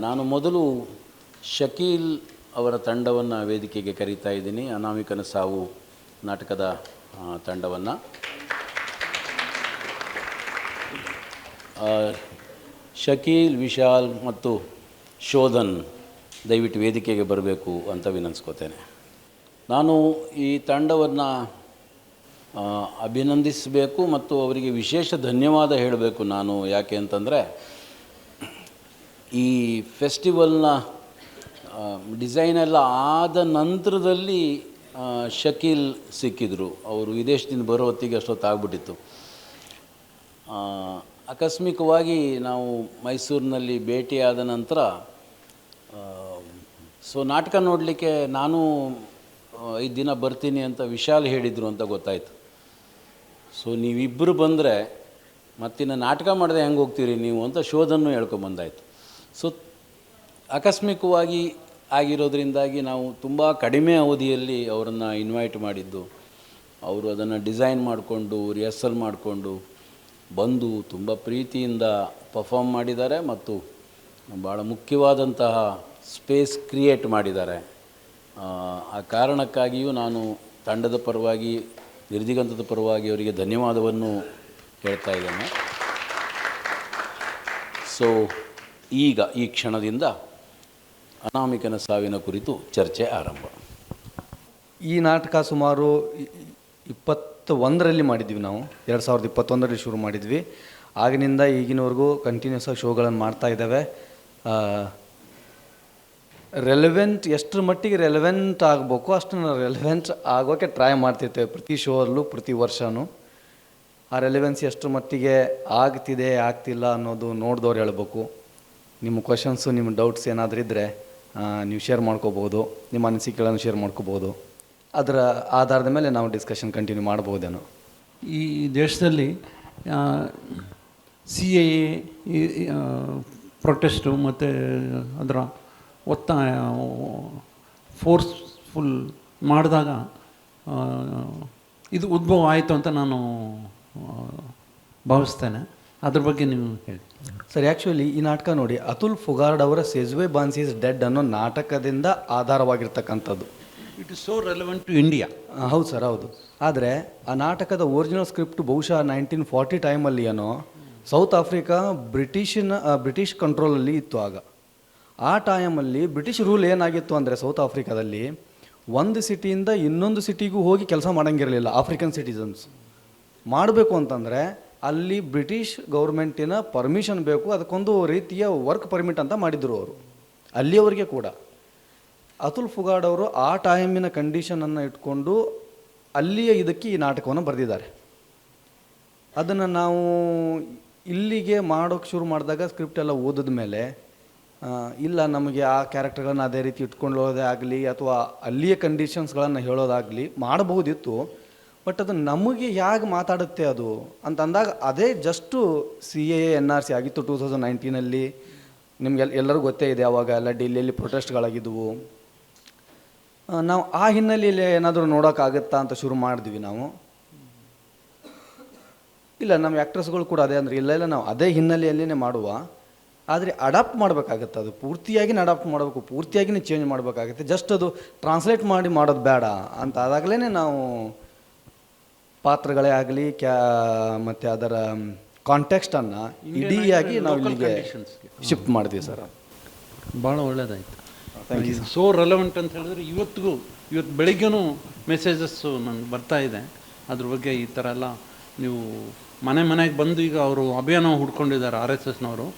ನಾನು ಮೊದಲು ಶಕೀಲ್ ಅವರ ತಂಡವನ್ನು ವೇದಿಕೆಗೆ ಕರೀತಾ ಇದ್ದೀನಿ. ಅನಾಮಿಕನ ಸಾವು ನಾಟಕದ ತಂಡವನ್ನು. ಶಕೀಲ್, ವಿಶಾಲ್ ಮತ್ತು ಶೋಧನ್ ದಯವಿಟ್ಟು ವೇದಿಕೆಗೆ ಬರಬೇಕು ಅಂತ ವಿನಂತಿಸ್ಕೋತೇನೆ. ನಾನು ಈ ತಂಡವನ್ನು ಅಭಿನಂದಿಸಬೇಕು ಮತ್ತು ಅವರಿಗೆ ವಿಶೇಷ ಧನ್ಯವಾದ ಹೇಳಬೇಕು. ನಾನು ಯಾಕೆ ಅಂತಂದರೆ, ಈ ಫೆಸ್ಟಿವಲ್ನ ಡಿಸೈನ್ ಎಲ್ಲ ಆದ ನಂತರದಲ್ಲಿ ಶಕೀಲ್ ಸಿಕ್ಕಿದ್ರು. ಅವರು ವಿದೇಶದಿಂದ ಬರೋ ಹೊತ್ತಿಗೆ ಅಷ್ಟೊತ್ತಾಗ್ಬಿಟ್ಟಿತ್ತು. ಆಕಸ್ಮಿಕವಾಗಿ ನಾವು ಮೈಸೂರಿನಲ್ಲಿ ಭೇಟಿಯಾದ ನಂತರ ನಾಟಕ ನೋಡಲಿಕ್ಕೆ ನಾನು 5 ದಿನ ಬರ್ತೀನಿ ಅಂತ ವಿಶಾಲ್ ಹೇಳಿದರು ಅಂತ ಗೊತ್ತಾಯಿತು. ನೀವಿಬ್ಬರು ಬಂದರೆ ಮತ್ತಿನ್ನು ನಾಟಕ ಮಾಡದೆ ಹೆಂಗೆ ಹೋಗ್ತೀರಿ ನೀವು ಅಂತ ಶೋಧನ್ನು ಹೇಳ್ಕೊಂಬಂದಾಯಿತು. ಆಕಸ್ಮಿಕವಾಗಿ ಆಗಿರೋದ್ರಿಂದಾಗಿ ನಾವು ತುಂಬ ಕಡಿಮೆ ಅವಧಿಯಲ್ಲಿ ಅವರನ್ನು ಇನ್ವೈಟ್ ಮಾಡಿದ್ದು. ಅವರು ಅದನ್ನು ಡಿಸೈನ್ ಮಾಡಿಕೊಂಡು ರಿಹರ್ಸಲ್ ಮಾಡಿಕೊಂಡು ಬಂದು ತುಂಬ ಪ್ರೀತಿಯಿಂದ ಪರ್ಫಾರ್ಮ್ ಮಾಡಿದ್ದಾರೆ ಮತ್ತು ಭಾಳ ಮುಖ್ಯವಾದಂತಹ ಸ್ಪೇಸ್ ಕ್ರಿಯೇಟ್ ಮಾಡಿದ್ದಾರೆ. ಆ ಕಾರಣಕ್ಕಾಗಿಯೂ ನಾನು ತಂಡದ ಪರವಾಗಿ, ನಿರ್ದಿಗಂತದ ಪರವಾಗಿ ಅವರಿಗೆ ಧನ್ಯವಾದವನ್ನು ಹೇಳ್ತಾ ಇದ್ದೇನೆ. ಈಗ ಈ ಕ್ಷಣದಿಂದ ಅನಾಮಿಕನ ಸಾವಿನ ಕುರಿತು ಚರ್ಚೆ ಆರಂಭ. ಈ ನಾಟಕ ಸುಮಾರು 21ರಲ್ಲಿ ಮಾಡಿದ್ವಿ. ನಾವು 2021ರಲ್ಲಿ ಶುರು ಮಾಡಿದ್ವಿ. ಆಗಿನಿಂದ ಈಗಿನವರೆಗೂ ಕಂಟಿನ್ಯೂಸ್ ಆಗಿ ಶೋಗಳನ್ನು ಮಾಡ್ತಾ ಇದ್ದಾವೆ. ರೆಲೆವೆಂಟ್, ಎಷ್ಟರ ಮಟ್ಟಿಗೆ ರೆಲೆವೆಂಟ್ ಆಗಬೇಕು ಅಷ್ಟನ್ನು ರೆಲೆವೆಂಟ್ ಆಗೋಕ್ಕೆ ಟ್ರೈ ಮಾಡ್ತಿರ್ತೇವೆ ಪ್ರತಿ ಶೋರಲ್ಲೂ, ಪ್ರತಿ ವರ್ಷವೂ. ಆ ರೆಲೆವೆನ್ಸಿ ಎಷ್ಟರ ಮಟ್ಟಿಗೆ ಆಗ್ತಿದೆ ಆಗ್ತಿಲ್ಲ ಅನ್ನೋದು ನೋಡಿದವ್ರು ಹೇಳ್ಬೇಕು. ನಿಮ್ಮ ಕ್ವಶನ್ಸು, ನಿಮ್ಮ ಡೌಟ್ಸ್ ಏನಾದರೂ ಇದ್ದರೆ ನೀವು ಶೇರ್ ಮಾಡ್ಕೋಬೋದು, ನಿಮ್ಮ ಅನಿಸಿಕೆಗಳನ್ನು ಶೇರ್ ಮಾಡ್ಕೋಬೋದು. ಅದರ ಆಧಾರದ ಮೇಲೆ ನಾವು ಡಿಸ್ಕಷನ್ ಕಂಟಿನ್ಯೂ ಮಾಡ್ಬೋದೇನೋ. ಈ ದೇಶದಲ್ಲಿ CAA ಪ್ರೊಟೆಸ್ಟು ಮತ್ತು ಅದರ ಒತ್ತಾಯ ಫೋರ್ಸ್ಫುಲ್ ಮಾಡಿದಾಗ ಇದು ಉದ್ಭವ ಆಯಿತು ಅಂತ ನಾನು ಭಾವಿಸ್ತೇನೆ. ಅದ್ರ ಬಗ್ಗೆ ನೀವು ಹೇಳಿ ಸರ್. ಆ್ಯಕ್ಚುಲಿ ಈ ನಾಟಕ ನೋಡಿ, ಅತುಲ್ ಫುಗಾರ್ಡ್ ಅವರ ಸೆಜ್ವೆ ಬಾನ್ಸ್ ಈಸ್ ಡೆಡ್ ಅನ್ನೋ ನಾಟಕದಿಂದ ಆಧಾರವಾಗಿರ್ತಕ್ಕಂಥದ್ದು. It is so relevant to India. ಹೌದು ಸರ್, ಹೌದು. ಆದರೆ ಆ ನಾಟಕದ ಒರಿಜಿನಲ್ ಸ್ಕ್ರಿಪ್ಟ್ ಬಹುಶಃ 1940 ಟೈಮಲ್ಲಿ ಏನೋ ಸೌತ್ ಆಫ್ರಿಕಾ ಬ್ರಿಟಿಷ್ ಕಂಟ್ರೋಲಲ್ಲಿ ಇತ್ತು. ಆಗ ಆ ಟೈಮಲ್ಲಿ ಬ್ರಿಟಿಷ್ ರೂಲ್ ಏನಾಗಿತ್ತು ಅಂದರೆ, ಸೌತ್ ಆಫ್ರಿಕಾದಲ್ಲಿ ಒಂದು ಸಿಟಿಯಿಂದ ಇನ್ನೊಂದು ಸಿಟಿಗೂ ಹೋಗಿ ಕೆಲಸ ಮಾಡೋಂಗಿರಲಿಲ್ಲ. ಆಫ್ರಿಕನ್ ಸಿಟಿಸನ್ಸ್ ಮಾಡಬೇಕು ಅಂತಂದರೆ ಅಲ್ಲಿ ಬ್ರಿಟಿಷ್ ಗೌರ್ಮೆಂಟಿನ ಪರ್ಮಿಷನ್ ಬೇಕು. ಅದಕ್ಕೊಂದು ರೀತಿಯ ವರ್ಕ್ ಪರ್ಮಿಟ್ ಅಂತ ಮಾಡಿದ್ರು ಅವರು ಅಲ್ಲಿಯವರೆಗೆ ಕೂಡ. ಅತುಲ್ ಫುಗಾರ್ಡ್ ಅವರು ಆ ಟೈಮಿನ ಕಂಡೀಷನನ್ನು ಇಟ್ಕೊಂಡು ಅಲ್ಲಿಯ ಇದಕ್ಕೆ ಈ ನಾಟಕವನ್ನು ಬರೆದಿದ್ದಾರೆ. ಅದನ್ನು ನಾವು ಇಲ್ಲಿಗೆ ಮಾಡೋಕ್ಕೆ ಶುರು ಮಾಡಿದಾಗ ಸ್ಕ್ರಿಪ್ಟ್ ಎಲ್ಲ ಓದಿದ ಮೇಲೆ ಇಲ್ಲ, ನಮಗೆ ಆ ಕ್ಯಾರೆಕ್ಟರ್ಗಳನ್ನು ಅದೇ ರೀತಿ ಇಟ್ಕೊಳ್ಳೋದೇ ಆಗಲಿ ಅಥವಾ ಅಲ್ಲಿಯ ಕಂಡೀಷನ್ಸ್ಗಳನ್ನು ಹೇಳೋದಾಗಲಿ ಮಾಡಬಹುದಿತ್ತು. ಬಟ್ ಅದು ನಮಗೆ ಹೇಗೆ ಮಾತಾಡುತ್ತೆ ಅದು ಅಂತ ಅಂದಾಗ, ಅದೇ ಜಸ್ಟು CAA NRC ಆಗಿತ್ತು 2019ನಲ್ಲಿ. ನಿಮ್ಗೆ ಎಲ್ಲರಿಗೂ ಗೊತ್ತೇ ಇದೆ. ಅವಾಗ ಎಲ್ಲ ಡೆಲ್ಲಿಯಲ್ಲಿ ಪ್ರೊಟೆಸ್ಟ್ಗಳಾಗಿದ್ದವು. ನಾವು ಆ ಹಿನ್ನೆಲೆಯಲ್ಲಿ ಏನಾದರೂ ನೋಡೋಕ್ಕಾಗುತ್ತಾ ಅಂತ ಶುರು ಮಾಡಿದ್ವಿ ನಾವು. ಇಲ್ಲ, ನಮ್ಮ ಆ್ಯಕ್ಟ್ರಸ್ಗಳು ಕೂಡ ಅದೇ ಅಂದರೆ ಇಲ್ಲ ನಾವು ಅದೇ ಹಿನ್ನೆಲೆಯಲ್ಲೇ ಮಾಡುವ. ಆದರೆ ಅಡಾಪ್ಟ್ ಮಾಡಬೇಕಾಗತ್ತೆ. ಅದು ಪೂರ್ತಿಯಾಗಿ ಅಡಾಪ್ಟ್ ಮಾಡಬೇಕು, ಪೂರ್ತಿಯಾಗಿ ಚೇಂಜ್ ಮಾಡಬೇಕಾಗುತ್ತೆ. ಜಸ್ಟ್ ಅದು ಟ್ರಾನ್ಸ್ಲೇಟ್ ಮಾಡಿ ಮಾಡೋದು ಬೇಡ ಅಂತ ಆದಾಗಲೇ ನಾವು ಪಾತ್ರಗಳೇ ಆಗಲಿ ಮತ್ತು ಅದರ ಕಾಂಟೆಕ್ಸ್ಟನ್ನು ಇಡೀಯಾಗಿ ನಾವು ಇಲ್ಲಿಗೆ ಶಿಫ್ಟ್ ಮಾಡಿದ್ವಿ ಸರ್. ಭಾಳ ಒಳ್ಳೆಯದಾಯಿತು. ಸೋ ರೆಲೆವೆಂಟ್ ಅಂತ ಹೇಳಿದ್ರೆ ಇವತ್ತು ಬೆಳಿಗ್ಗೆನೂ ಮೆಸೇಜಸ್ಸು ನನಗೆ ಬರ್ತಾ ಇದೆ ಅದ್ರ ಬಗ್ಗೆ. ಈ ಥರ ಎಲ್ಲ ನೀವು ಮನೆಗೆ ಬಂದು ಈಗ ಅವರು ಅಭಿಯಾನ ಹುಡ್ಕೊಂಡಿದ್ದಾರೆ RSSನವರು.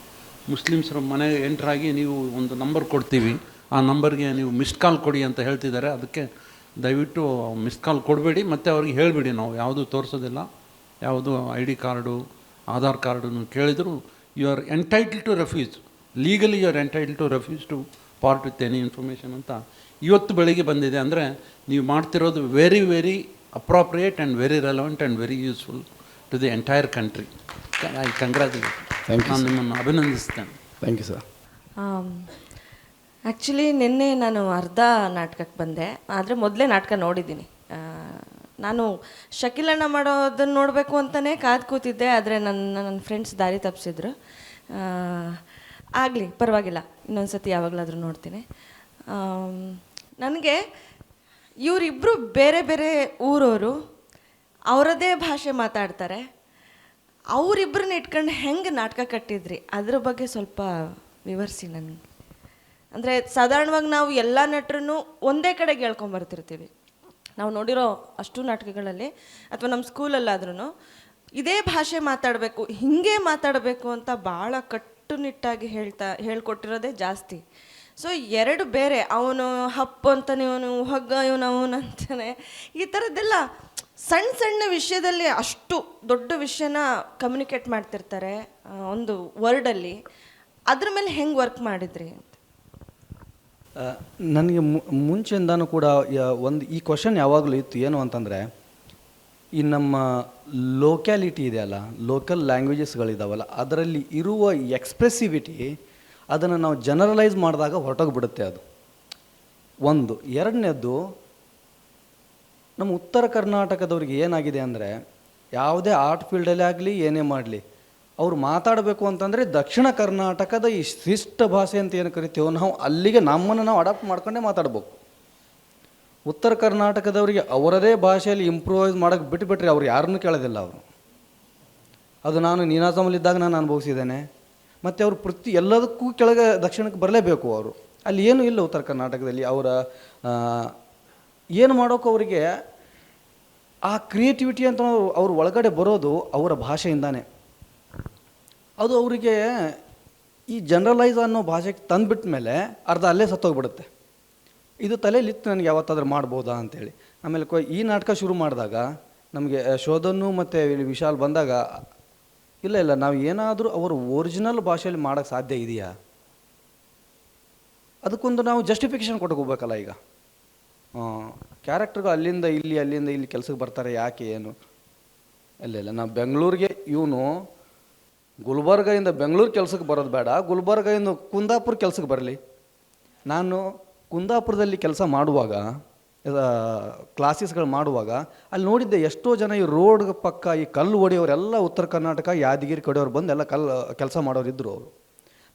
ಮುಸ್ಲಿಮ್ಸ್ರ ಮನೆಗೆ ಎಂಟ್ರಾಗಿ ನೀವು ಒಂದು ನಂಬರ್ ಕೊಡ್ತೀವಿ, ಆ ನಂಬರ್ಗೆ ನೀವು ಮಿಸ್ಡ್ ಕಾಲ್ ಕೊಡಿ ಅಂತ ಹೇಳ್ತಿದ್ದಾರೆ. ಅದಕ್ಕೆ ದಯವಿಟ್ಟು ಮಿಸ್ ಕಾಲ್ ಕೊಡಬೇಡಿ, ಮತ್ತು ಅವ್ರಿಗೆ ಹೇಳಿಬಿಡಿ ನಾವು ಯಾವುದೂ ತೋರಿಸೋದಿಲ್ಲ, ಯಾವುದು ID ಕಾರ್ಡು, ಆಧಾರ್ ಕಾರ್ಡನ್ನು ಕೇಳಿದ್ರು you are entitled to refuse, legally you are entitled to refuse to part with any information ಅಂತ ಇವತ್ತು ಬೆಳಿಗ್ಗೆ ಬಂದಿದೆ. ಅಂದರೆ ನೀವು ಮಾಡ್ತಿರೋದು very very inappropriate and very relevant and very useful to the entire country. I congratulate. ನಾನು ನಿಮ್ಮನ್ನು ಅಭಿನಂದಿಸ್ತೇನೆ. Thank you sir. ಆ್ಯಕ್ಚುಲಿ ನಿನ್ನೆ ನಾನು ಅರ್ಧ ನಾಟಕಕ್ಕೆ ಬಂದೆ, ಆದರೆ ಮೊದಲೇ ನಾಟಕ ನೋಡಿದ್ದೀನಿ. ನಾನು ಶಕೀಲಣ್ಣ ಮಾಡೋದನ್ನು ನೋಡಬೇಕು ಅಂತಲೇ ಕಾದು ಕೂತಿದ್ದೆ. ಆದರೆ ನನ್ನ ಫ್ರೆಂಡ್ಸ್ ದಾರಿ ತಪ್ಪಿಸಿದ್ರು. ಆಗಲಿ ಪರವಾಗಿಲ್ಲ, ಇನ್ನೊಂದು ಸತಿ ಯಾವಾಗಲಾದರೂ ನೋಡ್ತೀನಿ. ನನಗೆ ಇವರಿಬ್ಬರು ಬೇರೆ ಬೇರೆ ಊರವರು, ಅವರದೇ ಭಾಷೆ ಮಾತಾಡ್ತಾರೆ. ಅವರಿಬ್ಬರನ್ನ ಇಟ್ಕೊಂಡು ಹೆಂಗೆ ನಾಟಕ ಕಟ್ಟಿದ್ರಿ ಅದ್ರ ಬಗ್ಗೆ ಸ್ವಲ್ಪ ವಿವರಿಸಿ ನನಗೆ. ಅಂದರೆ ಸಾಧಾರಣವಾಗಿ ನಾವು ಎಲ್ಲ ನಟರನ್ನು ಒಂದೇ ಕಡೆಗೆ ಹೇಳ್ಕೊಂಬರ್ತಿರ್ತೀವಿ. ನಾವು ನೋಡಿರೋ ಅಷ್ಟು ನಾಟಕಗಳಲ್ಲಿ ಅಥವಾ ನಮ್ಮ ಸ್ಕೂಲಲ್ಲಾದ್ರೂ ಇದೇ ಭಾಷೆ ಮಾತಾಡಬೇಕು, ಹೀಗೆ ಮಾತಾಡಬೇಕು ಅಂತ ಭಾಳ ಕಟ್ಟುನಿಟ್ಟಾಗಿ ಹೇಳ್ಕೊಟ್ಟಿರೋದೇ ಜಾಸ್ತಿ. ಸೊ ಎರಡು ಬೇರೆ, ಅವನು ಹಪ್ಪು ಅಂತಾನೆ, ಇವನು ಹೊಗ್ಗ, ಅವನು ಅಂತಾನೆ, ಈ ಥರದ್ದೆಲ್ಲ ಸಣ್ಣ ಸಣ್ಣ ವಿಷಯದಲ್ಲಿ ಅಷ್ಟು ದೊಡ್ಡ ವಿಷಯನ ಕಮ್ಯುನಿಕೇಟ್ ಮಾಡ್ತಿರ್ತಾರೆ ಒಂದು ವರ್ಡಲ್ಲಿ. ಅದ್ರ ಮೇಲೆ ಹೆಂಗೆ ವರ್ಕ್ ಮಾಡಿದ್ರಿ ಅಂತ. ನನಗೆ ಮುಂಚೆಯಿಂದಾನು ಕೂಡ ಒಂದು ಈ ಕ್ವಶನ್ ಯಾವಾಗಲೂ ಇತ್ತು, ಏನು ಅಂತಂದರೆ ಈ ನಮ್ಮ ಲೋಕ್ಯಾಲಿಟಿ ಇದೆಯಲ್ಲ, ಲೋಕಲ್ ಲ್ಯಾಂಗ್ವೇಜಸ್ಗಳಿದಾವಲ್ಲ, ಅದರಲ್ಲಿ ಇರುವ ಎಕ್ಸ್ಪ್ರೆಸಿವಿಟಿ ಅದನ್ನು ನಾವು ಜನರಲೈಸ್ ಮಾಡಿದಾಗ ಹೊರಟೋಗ್ಬಿಡುತ್ತೆ ಅದು ಒಂದು. ಎರಡನೇದ್ದು, ನಮ್ಮ ಉತ್ತರ ಕರ್ನಾಟಕದವ್ರಿಗೆ ಏನಾಗಿದೆ ಅಂದರೆ, ಯಾವುದೇ ಆರ್ಟ್ ಫೀಲ್ಡಲ್ಲೇ ಆಗಲಿ ಏನೇ ಮಾಡಲಿ, ಅವ್ರು ಮಾತಾಡಬೇಕು ಅಂತಂದರೆ ದಕ್ಷಿಣ ಕರ್ನಾಟಕದ ಈ ಶಿಷ್ಟ ಭಾಷೆ ಅಂತ ಏನು ಕರಿತೀವೋ ನಾವು ಅಲ್ಲಿಗೆ ನಮ್ಮನ್ನು ನಾವು ಅಡಾಪ್ಟ್ ಮಾಡ್ಕೊಂಡೇ ಮಾತಾಡ್ಬೇಕು. ಉತ್ತರ ಕರ್ನಾಟಕದವರಿಗೆ ಅವರದೇ ಭಾಷೆಯಲ್ಲಿ ಇಂಪ್ರೂವೈಸ್ ಮಾಡೋಕ್ಕೆ ಬಿಟ್ಟುಬಿಟ್ರೆ ಅವ್ರು ಯಾರನ್ನೂ ಕೇಳೋದಿಲ್ಲ ಅವರು. ಅದು ನಾನು ನೀನಾಸಮಲ್ಲಿದ್ದಾಗ ನಾನು ಅನುಭವಿಸಿದ್ದೇನೆ. ಮತ್ತು ಅವರು ಎಲ್ಲದಕ್ಕೂ ಕೆಳಗೆ ದಕ್ಷಿಣಕ್ಕೆ ಬರಲೇಬೇಕು ಅವರು. ಅಲ್ಲಿ ಏನೂ ಇಲ್ಲ ಉತ್ತರ ಕರ್ನಾಟಕದಲ್ಲಿ. ಅವರ ಏನು ಮಾಡೋಕೆ ಅವರಿಗೆ ಆ ಕ್ರಿಯೇಟಿವಿಟಿ ಅಂತ ಅವ್ರ ಒಳಗಡೆ ಬರೋದು ಅವರ ಭಾಷೆಯಿಂದಾನೆ. ಅದು ಅವರಿಗೆ ಈ ಜನರಲೈಸ್ ಅನ್ನೋ ಭಾಷೆಗೆ ತಂದುಬಿಟ್ಟ ಮೇಲೆ ಅರ್ಧ ಅಲ್ಲೇ ಸತ್ತೋಗ್ಬಿಡುತ್ತೆ. ಇದು ತಲೆಯಲ್ಲಿತ್ತು ನನಗೆ ಯಾವತ್ತಾದ್ರೂ ಮಾಡ್ಬೋದಾ ಅಂಥೇಳಿ. ಆಮೇಲೆ ಈ ನಾಟಕ ಶುರು ಮಾಡಿದಾಗ ನಮಗೆ ಶೋಧನ್ನು ಮತ್ತು ವಿಶಾಲ್ ಬಂದಾಗ, ಇಲ್ಲ ನಾವು ಏನಾದರೂ ಅವರು ಒರಿಜಿನಲ್ ಭಾಷೆಯಲ್ಲಿ ಮಾಡೋಕ್ಕೆ ಸಾಧ್ಯ ಇದೆಯಾ, ಅದಕ್ಕೊಂದು ನಾವು ಜಸ್ಟಿಫಿಕೇಷನ್ ಕೊಟ್ಟೋಗ್ಬೇಕಲ್ಲ. ಈಗ ಕ್ಯಾರೆಕ್ಟರ್ಗಳು ಅಲ್ಲಿಂದ ಇಲ್ಲಿ ಕೆಲಸಕ್ಕೆ ಬರ್ತಾರೆ, ಯಾಕೆ ಏನು ಇಲ್ಲ ನಾವು ಬೆಂಗಳೂರಿಗೆ ಇವನು ಗುಲ್ಬರ್ಗದಿಂದ ಬೆಂಗಳೂರು ಕೆಲಸಕ್ಕೆ ಬರೋದು ಬೇಡ, ಗುಲ್ಬರ್ಗದಿಂದ ಕುಂದಾಪುರ ಕೆಲಸಕ್ಕೆ ಬರಲಿ. ನಾನು ಕುಂದಾಪುರದಲ್ಲಿ ಕೆಲಸ ಮಾಡುವಾಗ, ಕ್ಲಾಸಸ್ಗಳು ಮಾಡುವಾಗ ಅಲ್ಲಿ ನೋಡಿದ್ದೆ ಎಷ್ಟೋ ಜನ ಈ ರೋಡ್ ಪಕ್ಕ ಈ ಕಲ್ಲು ಹೊಡೆಯೋರೆಲ್ಲ ಉತ್ತರ ಕರ್ನಾಟಕ ಯಾದಗಿರಿ ಕಡೆಯವ್ರು ಬಂದು ಎಲ್ಲ ಕೆಲಸ ಮಾಡೋರು ಇದ್ದರು ಅವರು.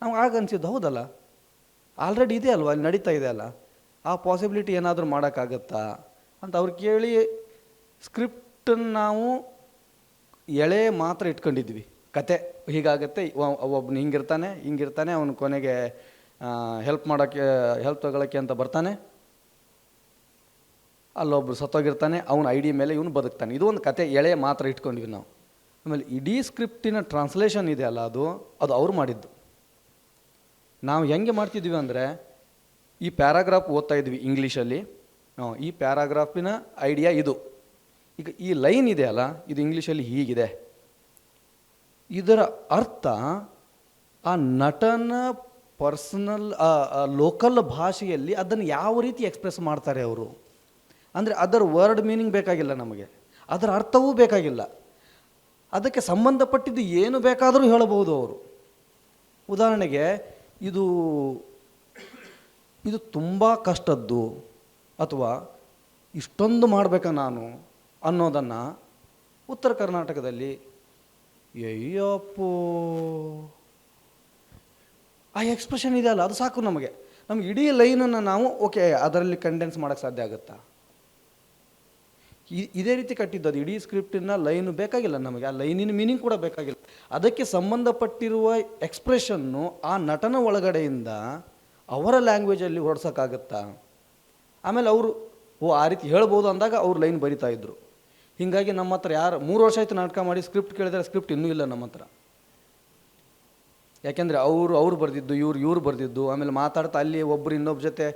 ನಮ್ಗೆ ಆಗ ಅನಿಸಿದ್ದು, ಹೌದಲ್ಲ ಆಲ್ರೆಡಿ ಇದೆ ಅಲ್ವಾ, ಅಲ್ಲಿ ನಡೀತಾ ಇದೆ ಅಲ್ಲ, ಆ ಪಾಸಿಬಿಲಿಟಿ ಏನಾದರೂ ಮಾಡೋಕ್ಕಾಗತ್ತಾ ಅಂತ ಅವ್ರು ಕೇಳಿ ಸ್ಕ್ರಿಪ್ಟನ್ನು ನಾವು ಎಳೆ ಮಾತ್ರ ಇಟ್ಕೊಂಡಿದ್ವಿ. ಕತೆ ಹೀಗಾಗತ್ತೆ, ಒಬ್ಬನು ಹಿಂಗಿರ್ತಾನೆ, ಅವನು ಕೊನೆಗೆ ಹೆಲ್ಪ್ ತಗೊಳ್ಳೋಕ್ಕೆ ಅಂತ ಬರ್ತಾನೆ, ಅಲ್ಲೊಬ್ರು ಸತ್ತೋಗಿರ್ತಾನೆ, ಅವನ ಐಡಿ ಮೇಲೆ ಇವನು ಬದುಕ್ತಾನೆ. ಇದು ಒಂದು ಕತೆ ಎಳೆ ಮಾತ್ರ ಇಟ್ಕೊಂಡಿವಿ ನಾವು. ಆಮೇಲೆ ಇಡೀ ಸ್ಕ್ರಿಪ್ಟಿನ ಟ್ರಾನ್ಸ್ಲೇಷನ್ ಇದೆಯಲ್ಲ, ಅದು ಅವ್ರು ಮಾಡಿದ್ದು. ನಾವು ಹೆಂಗೆ ಮಾಡ್ತಿದ್ವಿ ಅಂದರೆ, ಈ ಪ್ಯಾರಾಗ್ರಾಫ್ ಓದ್ತಾ ಇದ್ವಿ ಇಂಗ್ಲೀಷಲ್ಲಿ, ಈ ಪ್ಯಾರಾಗ್ರಾಫಿನ ಐಡಿಯಾ ಇದು, ಈಗ ಈ ಲೈನ್ ಇದೆಯಲ್ಲ ಇದು ಇಂಗ್ಲೀಷಲ್ಲಿ ಹೀಗಿದೆ, ಇದರ ಅರ್ಥ ಆ ನಟನ ಪರ್ಸನಲ್ ಲೋಕಲ್ ಭಾಷೆಯಲ್ಲಿ ಅದನ್ನು ಯಾವ ರೀತಿ ಎಕ್ಸ್ಪ್ರೆಸ್ ಮಾಡ್ತಾರೆ ಅವರು. ಅಂದರೆ ಅದರ ವರ್ಡ್ ಮೀನಿಂಗ್ ಬೇಕಾಗಿಲ್ಲ ನಮಗೆ, ಅದರ ಅರ್ಥವೂ ಬೇಕಾಗಿಲ್ಲ, ಅದಕ್ಕೆ ಸಂಬಂಧಪಟ್ಟಿದ್ದು ಏನು ಬೇಕಾದರೂ ಹೇಳಬಹುದು ಅವರು. ಉದಾಹರಣೆಗೆ ಇದು ತುಂಬ ಕಷ್ಟದ್ದು ಅಥವಾ ಇಷ್ಟೊಂದು ಮಾಡಬೇಕಾ ನಾನು ಅನ್ನೋದನ್ನು ಉತ್ತರ ಕರ್ನಾಟಕದಲ್ಲಿ ಅಯ್ಯಪ್ಪೋ ಆ ಎಕ್ಸ್ಪ್ರೆಷನ್ ಇದೆಯಲ್ಲ ಅದು ಸಾಕು ನಮಗೆ ಇಡೀ ಲೈನನ್ನು ನಾವು ಓಕೆ ಅದರಲ್ಲಿ ಕಂಡೆನ್ಸ್ ಮಾಡೋಕ್ಕೆ ಸಾಧ್ಯ ಆಗುತ್ತಾ. ಇದೇ ರೀತಿ ಕಟ್ಟಿದ್ದು ಅದು ಇಡೀ ಸ್ಕ್ರಿಪ್ಟಿನ ಲೈನು ಬೇಕಾಗಿಲ್ಲ ನಮಗೆ, ಆ ಲೈನಿನ ಮೀನಿಂಗ್ ಕೂಡ ಬೇಕಾಗಿಲ್ಲ, ಅದಕ್ಕೆ ಸಂಬಂಧಪಟ್ಟಿರುವ ಎಕ್ಸ್ಪ್ರೆಷನ್ನು ಆ ನಟನ ಒಳಗಡೆಯಿಂದ ಅವರ ಲ್ಯಾಂಗ್ವೇಜಲ್ಲಿ ಹೊಡ್ಸೋಕ್ಕಾಗತ್ತಾ. ಆಮೇಲೆ ಅವರು ಆ ರೀತಿ ಹೇಳ್ಬೋದು ಅಂದಾಗ ಅವ್ರು ಲೈನ್ ಬರಿತಾ ಇದ್ರು. ಹೀಗಾಗಿ ನಮ್ಮ ಹತ್ರ 3 ವರ್ಷ ಆಯಿತು ನಾಟಕ ಮಾಡಿ, ಸ್ಕ್ರಿಪ್ಟ್ ಕೇಳಿದರೆ ಸ್ಕ್ರಿಪ್ಟ್ ಇನ್ನೂ ಇಲ್ಲ ನಮ್ಮ ಹತ್ರ. ಯಾಕೆಂದರೆ ಅವ್ರು ಬರೆದಿದ್ದು, ಇವ್ರು ಬರೆದಿದ್ದು, ಆಮೇಲೆ ಮಾತಾಡ್ತಾ ಅಲ್ಲಿ ಒಬ್ಬರು ಇನ್ನೊಬ್ಬ ಜೊತೆ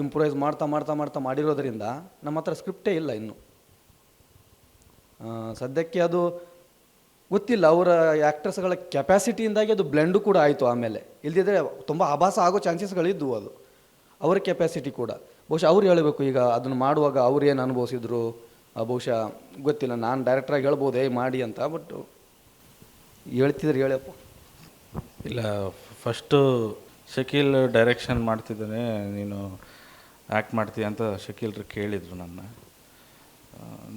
ಇಂಪ್ರೂವೈಸ್ ಮಾಡ್ತಾ ಮಾಡಿರೋದ್ರಿಂದ ನಮ್ಮ ಹತ್ರ ಸ್ಕ್ರಿಪ್ಟೇ ಇಲ್ಲ ಇನ್ನು ಸದ್ಯಕ್ಕೆ. ಅದು ಗೊತ್ತಿಲ್ಲ, ಅವರ ಆ್ಯಕ್ಟರ್ಸ್ಗಳ ಕೆಪ್ಯಾಸಿಟಿಯಿಂದಾಗಿ ಅದು ಬ್ಲೆಂಡು ಕೂಡ ಆಯಿತು. ಆಮೇಲೆ ಇಲ್ದಿದ್ರೆ ತುಂಬ ಆಭಾಸ ಆಗೋ ಚಾನ್ಸಸ್ಗಳಿದ್ವು. ಅದು ಅವರ ಕೆಪ್ಯಾಸಿಟಿ ಕೂಡ ಬಹುಶಃ ಅವ್ರು ಹೇಳಬೇಕು. ಈಗ ಅದನ್ನು ಮಾಡುವಾಗ ಅವ್ರು ಏನು ಅನುಭವಿಸಿದ್ರು ಬಹುಶಃ ಗೊತ್ತಿಲ್ಲ, ನಾನು ಡೈರೆಕ್ಟ್ರಾಗಿ ಹೇಳ್ಬೋದು ಮಾಡಿ ಅಂತ, ಬಟ್ ಹೇಳ್ತಿದ್ರೆ ಹೇಳಪ್ಪ. ಇಲ್ಲ, ಫಸ್ಟು ಶಕೀಲ್ ಡೈರೆಕ್ಷನ್ ಮಾಡ್ತಿದ್ದಾನೆ, ನೀನು ಆ್ಯಕ್ಟ್ ಮಾಡ್ತೀಯ ಅಂತ ಶಕೀಲ್ರು ಕೇಳಿದರು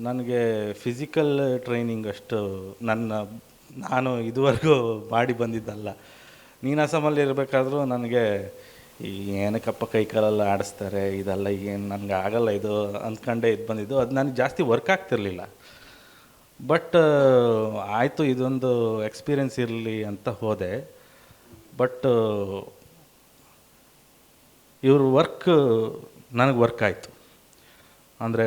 ನನಗೆ ಫಿಸಿಕಲ್ ಟ್ರೈನಿಂಗ್ ಅಷ್ಟು ನಾನು ಇದುವರೆಗೂ ಮಾಡಿ ಬಂದಿದ್ದಲ್ಲ. ನೀನಾಸಮಲ್ಲಿ ಇರಬೇಕಾದ್ರೂ ನನಗೆ ಈ ಏನಕ್ಕಪ್ಪ ಕೈ ಕಾಲೆಲ್ಲ ಆಡಿಸ್ತಾರೆ ಇದೆಲ್ಲ ಏನು ನನಗೆ ಆಗಲ್ಲ ಇದು ಅಂದ್ಕೊಂಡೇ ಇದು ಬಂದಿದ್ದು. ಅದು ನನಗೆ ಜಾಸ್ತಿ ವರ್ಕ್ ಆಗ್ತಿರಲಿಲ್ಲ. ಬಟ್ ಆಯಿತು ಇದೊಂದು ಎಕ್ಸ್ಪೀರಿಯೆನ್ಸ್ ಇರಲಿ ಅಂತ ಹೋದೆ. ಬಟ್ ಇವ್ರ ವರ್ಕ್ ನನಗೆ ವರ್ಕ್ ಆಯಿತು. ಅಂದರೆ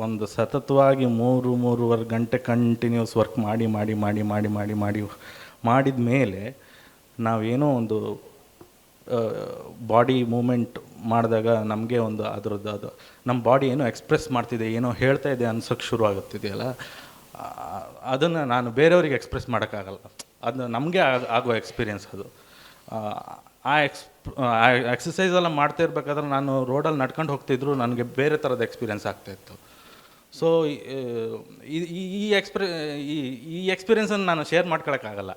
ಒಂದು ಸತತವಾಗಿ 3-3.5 ಗಂಟೆ ಕಂಟಿನ್ಯೂಸ್ ವರ್ಕ್ ಮಾಡಿದ ಮೇಲೆ ನಾವೇನೋ ಒಂದು ಬಾಡಿ ಮೂಮೆಂಟ್ ಮಾಡಿದಾಗ ನಮಗೆ ಒಂದು ಅದರದ್ದು ಅದು ನಮ್ಮ ಬಾಡಿ ಏನೋ ಎಕ್ಸ್ಪ್ರೆಸ್ ಮಾಡ್ತಿದೆ, ಏನೋ ಹೇಳ್ತಾ ಇದೆ ಅನ್ಸೋಕ್ಕೆ ಶುರು ಆಗುತ್ತಿದೆಯಲ್ಲ, ಅದನ್ನು ನಾನು ಬೇರೆಯವ್ರಿಗೆ ಎಕ್ಸ್ಪ್ರೆಸ್ ಮಾಡೋಕ್ಕಾಗಲ್ಲ. ಅದು ನಮಗೆ ಆಗೋ ಎಕ್ಸ್ಪೀರಿಯೆನ್ಸ್ ಅದು. ಆ ಎಕ್ಸಸೈಸ್ ಎಲ್ಲ ಮಾಡ್ತಾ ಇರಬೇಕಾದ್ರೆ ನಾನು ರೋಡಲ್ಲಿ ನಡ್ಕೊಂಡು ಹೋಗ್ತಿದ್ರು ನನಗೆ ಬೇರೆ ಥರದ ಎಕ್ಸ್ಪೀರಿಯೆನ್ಸ್ ಆಗ್ತಾಯಿತ್ತು. ಸೊ ಈ ಎಕ್ಸ್ಪೀರಿಯೆನ್ಸನ್ನು ನಾನು ಶೇರ್ ಮಾಡ್ಕೊಳಕ್ಕಾಗಲ್ಲ.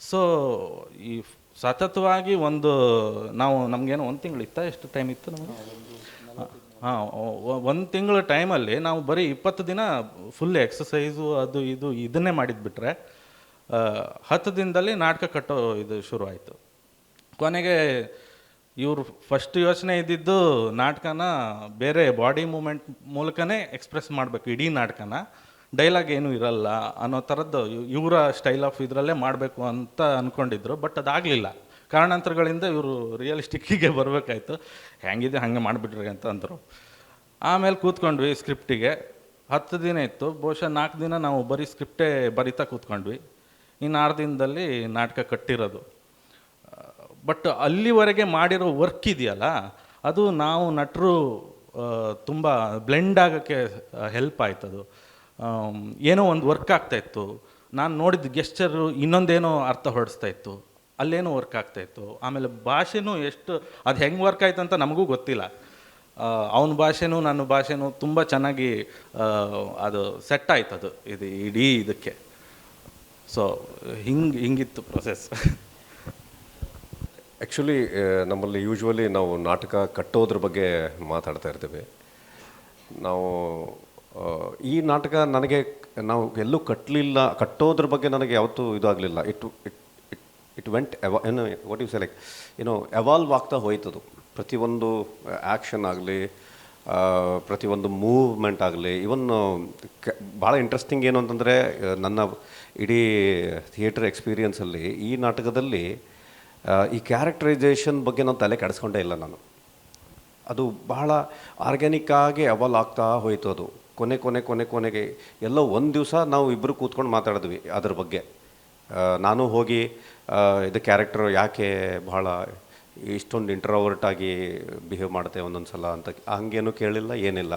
ಸೊ ಈ ಸತತವಾಗಿ ನಮಗೇನೋ 1 ತಿಂಗಳು ಇತ್ತಾ, ಎಷ್ಟು ಟೈಮ್ ಇತ್ತು ನಮಗೆ? 1 ತಿಂಗಳ ಟೈಮಲ್ಲಿ ನಾವು ಬರೀ 20 ದಿನ ಫುಲ್ ಎಕ್ಸಸೈಸು ಅದು ಇದನ್ನೇ ಮಾಡಿದ್ಬಿಟ್ರೆ 10 ದಿನದಲ್ಲಿ ನಾಟಕ ಕಟ್ಟೋ ಇದು ಶುರು ಆಯಿತು. ಕೊನೆಗೆ ಇವರು ಫಸ್ಟ್ ಯೋಚನೆ ಇದ್ದಿದ್ದು ನಾಟಕನ ಬೇರೆ ಬಾಡಿ ಮೂಮೆಂಟ್ ಮೂಲಕನೇ ಎಕ್ಸ್ಪ್ರೆಸ್ ಮಾಡಬೇಕು, ಇಡೀ ನಾಟಕನ, ಡೈಲಾಗ್ ಏನೂ ಇರಲ್ಲ ಅನ್ನೋ ಥರದ್ದು ಇವರ ಸ್ಟೈಲ್ ಆಫ್ ಇದರಲ್ಲೇ ಮಾಡಬೇಕು ಅಂತ ಅಂದ್ಕೊಂಡಿದ್ರು. ಬಟ್ ಅದಾಗಲಿಲ್ಲ. ಕಾರಣಾಂತರಗಳಿಂದ ಇವರು ರಿಯಲಿಸ್ಟಿಕ್ಕಿಗೆ ಬರಬೇಕಾಯ್ತು. ಹೆಂಗಿದೆ ಹಾಗೆ ಮಾಡಿಬಿಟ್ರಿ ಅಂತ ಅಂದರು. ಆಮೇಲೆ ಕೂತ್ಕೊಂಡ್ವಿ ಸ್ಕ್ರಿಪ್ಟಿಗೆ. 10 ದಿನ ಇತ್ತು, ಬಹುಶಃ 4 ದಿನ ನಾವು ಬರೀ ಸ್ಕ್ರಿಪ್ಟೇ ಬರಿತಾ ಕೂತ್ಕೊಂಡ್ವಿ. ಇನ್ನು 6 ದಿನದಲ್ಲಿ ನಾಟಕ ಕಟ್ಟಿರೋದು. ಬಟ್ ಅಲ್ಲಿವರೆಗೆ ಮಾಡಿರೋ ವರ್ಕ್ ಇದೆಯಲ್ಲ, ಅದು ನಾವು ನಟರು ತುಂಬ ಬ್ಲೆಂಡ್ ಆಗೋಕ್ಕೆ ಹೆಲ್ಪ್ ಆಯ್ತದು. ಏನೋ ಒಂದು ವರ್ಕ್ ಆಗ್ತಾಯಿತ್ತು. ನಾನು ನೋಡಿದ ಗೆಸ್ಚರು ಇನ್ನೊಂದೇನೋ ಅರ್ಥ ಹೊರಡಿಸ್ತಾ ಇತ್ತು, ಅಲ್ಲೇನೋ ವರ್ಕ್ ಆಗ್ತಾಯಿತ್ತು. ಆಮೇಲೆ ಭಾಷೆನೂ ಎಷ್ಟು ಅದು ಹೆಂಗೆ ವರ್ಕ್ ಆಯ್ತು ಅಂತ ನಮಗೂ ಗೊತ್ತಿಲ್ಲ. ಅವನ ಭಾಷೆನೂ ನನ್ನ ಭಾಷೆನೂ ತುಂಬ ಚೆನ್ನಾಗಿ ಅದು ಸೆಟ್ ಆಯ್ತದು ಇದು ಇಡೀ ಇದಕ್ಕೆ. ಸೊ ಹಿಂಗಿತ್ತು ಪ್ರೊಸೆಸ್. ಆ್ಯಕ್ಚುಲಿ ನಮ್ಮಲ್ಲಿ ಯೂಶ್ವಲಿ ನಾವು ನಾಟಕ ಕಟ್ಟೋದ್ರ ಬಗ್ಗೆ ಮಾತಾಡ್ತಾ ಇರ್ತೀವಿ. ನಾವು ಈ ನಾಟಕ ನನಗೆ ನಾವು ಎಲ್ಲೂ ಕಟ್ಟೋದ್ರ ಬಗ್ಗೆ ನನಗೆ ಯಾವತ್ತೂ ಇದಾಗಲಿಲ್ಲ. It went what you say like evolve ಆಗ್ತಾ ಹೋಯ್ತದು. ಪ್ರತಿಯೊಂದು ಆ್ಯಕ್ಷನ್ ಆಗಲಿ, ಪ್ರತಿಯೊಂದು ಮೂವ್ಮೆಂಟ್ ಆಗಲಿ. ಇವನ್ ಭಾಳ ಇಂಟ್ರೆಸ್ಟಿಂಗ್ ಏನು ಅಂತಂದರೆ, ನನ್ನ ಇಡೀ ಥಿಯೇಟರ್ ಎಕ್ಸ್ಪೀರಿಯನ್ಸಲ್ಲಿ ಈ ನಾಟಕದಲ್ಲಿ ಈ ಕ್ಯಾರೆಕ್ಟರೈಸೇಷನ್ ಬಗ್ಗೆ ನಾನು ತಲೆ ಕೆಡಿಸ್ಕೊಂಡೇ ಇಲ್ಲ ನಾನು. ಅದು ಬಹಳ ಆರ್ಗ್ಯಾನಿಕ್ಕಾಗಿ ಎವಾಲ್ವ್ ಆಗ್ತಾ ಹೋಯಿತು. ಅದು ಕೊನೆಗೆ ಎಲ್ಲೋ ಒಂದು ದಿವಸ ನಾವು ಇಬ್ಬರು ಕೂತ್ಕೊಂಡು ಮಾತಾಡಿದ್ವಿ ಅದ್ರ ಬಗ್ಗೆ. ನಾನು ಹೋಗಿ ಇದು ಕ್ಯಾರೆಕ್ಟರ್ ಯಾಕೆ ಬಹಳ ಇಷ್ಟೊಂದು ಇಂಟ್ರೋವರ್ಟ್ ಆಗಿ ಬಿಹೇವ್ ಮಾಡುತ್ತೆ ಒಂದೊಂದು ಸಲ ಅಂತ ಹಂಗೇನು ಕೇಳಿಲ್ಲ, ಏನಿಲ್ಲ.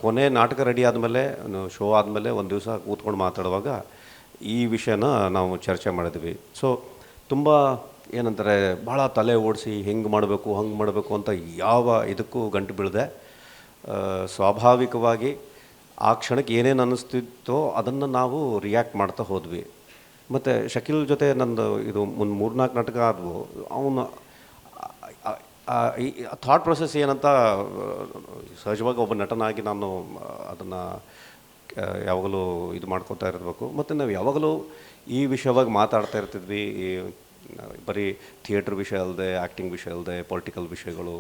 ಕೊನೆ ನಾಟಕ ರೆಡಿ ಆದಮೇಲೆ, ಶೋ ಆದಮೇಲೆ ಒಂದು ದಿವಸ ಕೂತ್ಕೊಂಡು ಮಾತಾಡುವಾಗ ಈ ವಿಷಯನ ನಾವು ಚರ್ಚೆ ಮಾಡಿದ್ವಿ. ಸೊ ತುಂಬ ಏನಂತಾರೆ, ಭಾಳ ತಲೆ ಓಡಿಸಿ ಹೆಂಗೆ ಮಾಡಬೇಕು ಹಂಗೆ ಮಾಡಬೇಕು ಅಂತ ಯಾವ ಇದಕ್ಕೂ ಗಂಟು ಬೀಳದೆ ಸ್ವಾಭಾವಿಕವಾಗಿ ಆ ಕ್ಷಣಕ್ಕೆ ಏನೇನು ಅನ್ನಿಸ್ತಿತ್ತೋ ಅದನ್ನು ನಾವು ರಿಯಾಕ್ಟ್ ಮಾಡ್ತಾ ಹೋದ್ವಿ. ಮತ್ತು ಶಕೀಲ್ ಜೊತೆ ನಂದು ಇದು 3-4 ನಾಟಕ ಆದವು. ಅವನು ಈ ಥಾಟ್ ಪ್ರೊಸೆಸ್ ಏನಂತ ಸಹಜವಾಗಿ ಒಬ್ಬ ನಟನಾಗಿ ನಾನು ಅದನ್ನು ಯಾವಾಗಲೂ ಇದು ಮಾಡ್ಕೊತಾ ಇರಬೇಕು. ಮತ್ತು ನಾವು ಯಾವಾಗಲೂ ಈ ವಿಷಯವಾಗಿ ಮಾತಾಡ್ತಾ ಇರ್ತಿದ್ವಿ. ಬರೀ ಥಿಯೇಟ್ರ್ ವಿಷಯ ಅಲ್ಲದೆ, ಆ್ಯಕ್ಟಿಂಗ್ ವಿಷಯ ಅಲ್ಲದೆ, ಪೊಲಿಟಿಕಲ್ ವಿಷಯಗಳು,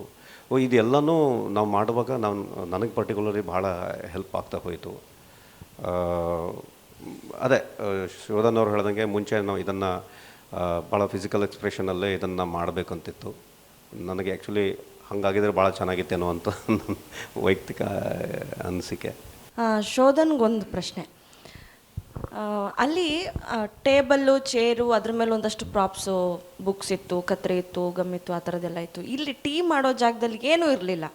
ಇದೆಲ್ಲನೂ ನಾವು ಮಾಡುವಾಗ ನನಗೆ ಪರ್ಟಿಕ್ಯುಲರ್ಲಿ ಭಾಳ ಹೆಲ್ಪ್ ಆಗ್ತಾ ಹೋಯಿತು. ಅದೇ ಶೋಧನ್ ಅವ್ರು ಹೇಳ್ದಂಗೆ ಮುಂಚೆ ನಾವು ಇದನ್ನು ಭಾಳ ಫಿಸಿಕಲ್ ಎಕ್ಸ್ಪ್ರೆಷನಲ್ಲೇ ಇದನ್ನು ಮಾಡಬೇಕಂತಿತ್ತು. ನನಗೆ ಆ್ಯಕ್ಚುಲಿ ಹಾಗಾಗಿದ್ರೆ ಭಾಳ ಚೆನ್ನಾಗಿತ್ತೇನೋ ಅಂತ ನನ್ನ ವೈಯಕ್ತಿಕ ಅನಿಸಿಕೆ. ಶೋಧನ್ಗೊಂದು ಪ್ರಶ್ನೆ. ಅಲ್ಲಿ ಟೇಬಲ್ಲು, ಚೇರು, ಅದ್ರ ಮೇಲೆ ಒಂದಷ್ಟು ಪ್ರಾಪ್ಸು, ಬುಕ್ಸ್ ಇತ್ತು, ಕತ್ರಿ ಇತ್ತು, ಗಮ್ ಇತ್ತು, ಆ ಥರದ್ದೆಲ್ಲ ಇತ್ತು. ಇಲ್ಲಿ ಟೀ ಮಾಡೋ ಜಾಗದಲ್ಲಿ ಏನೂ ಇರಲಿಲ್ಲ.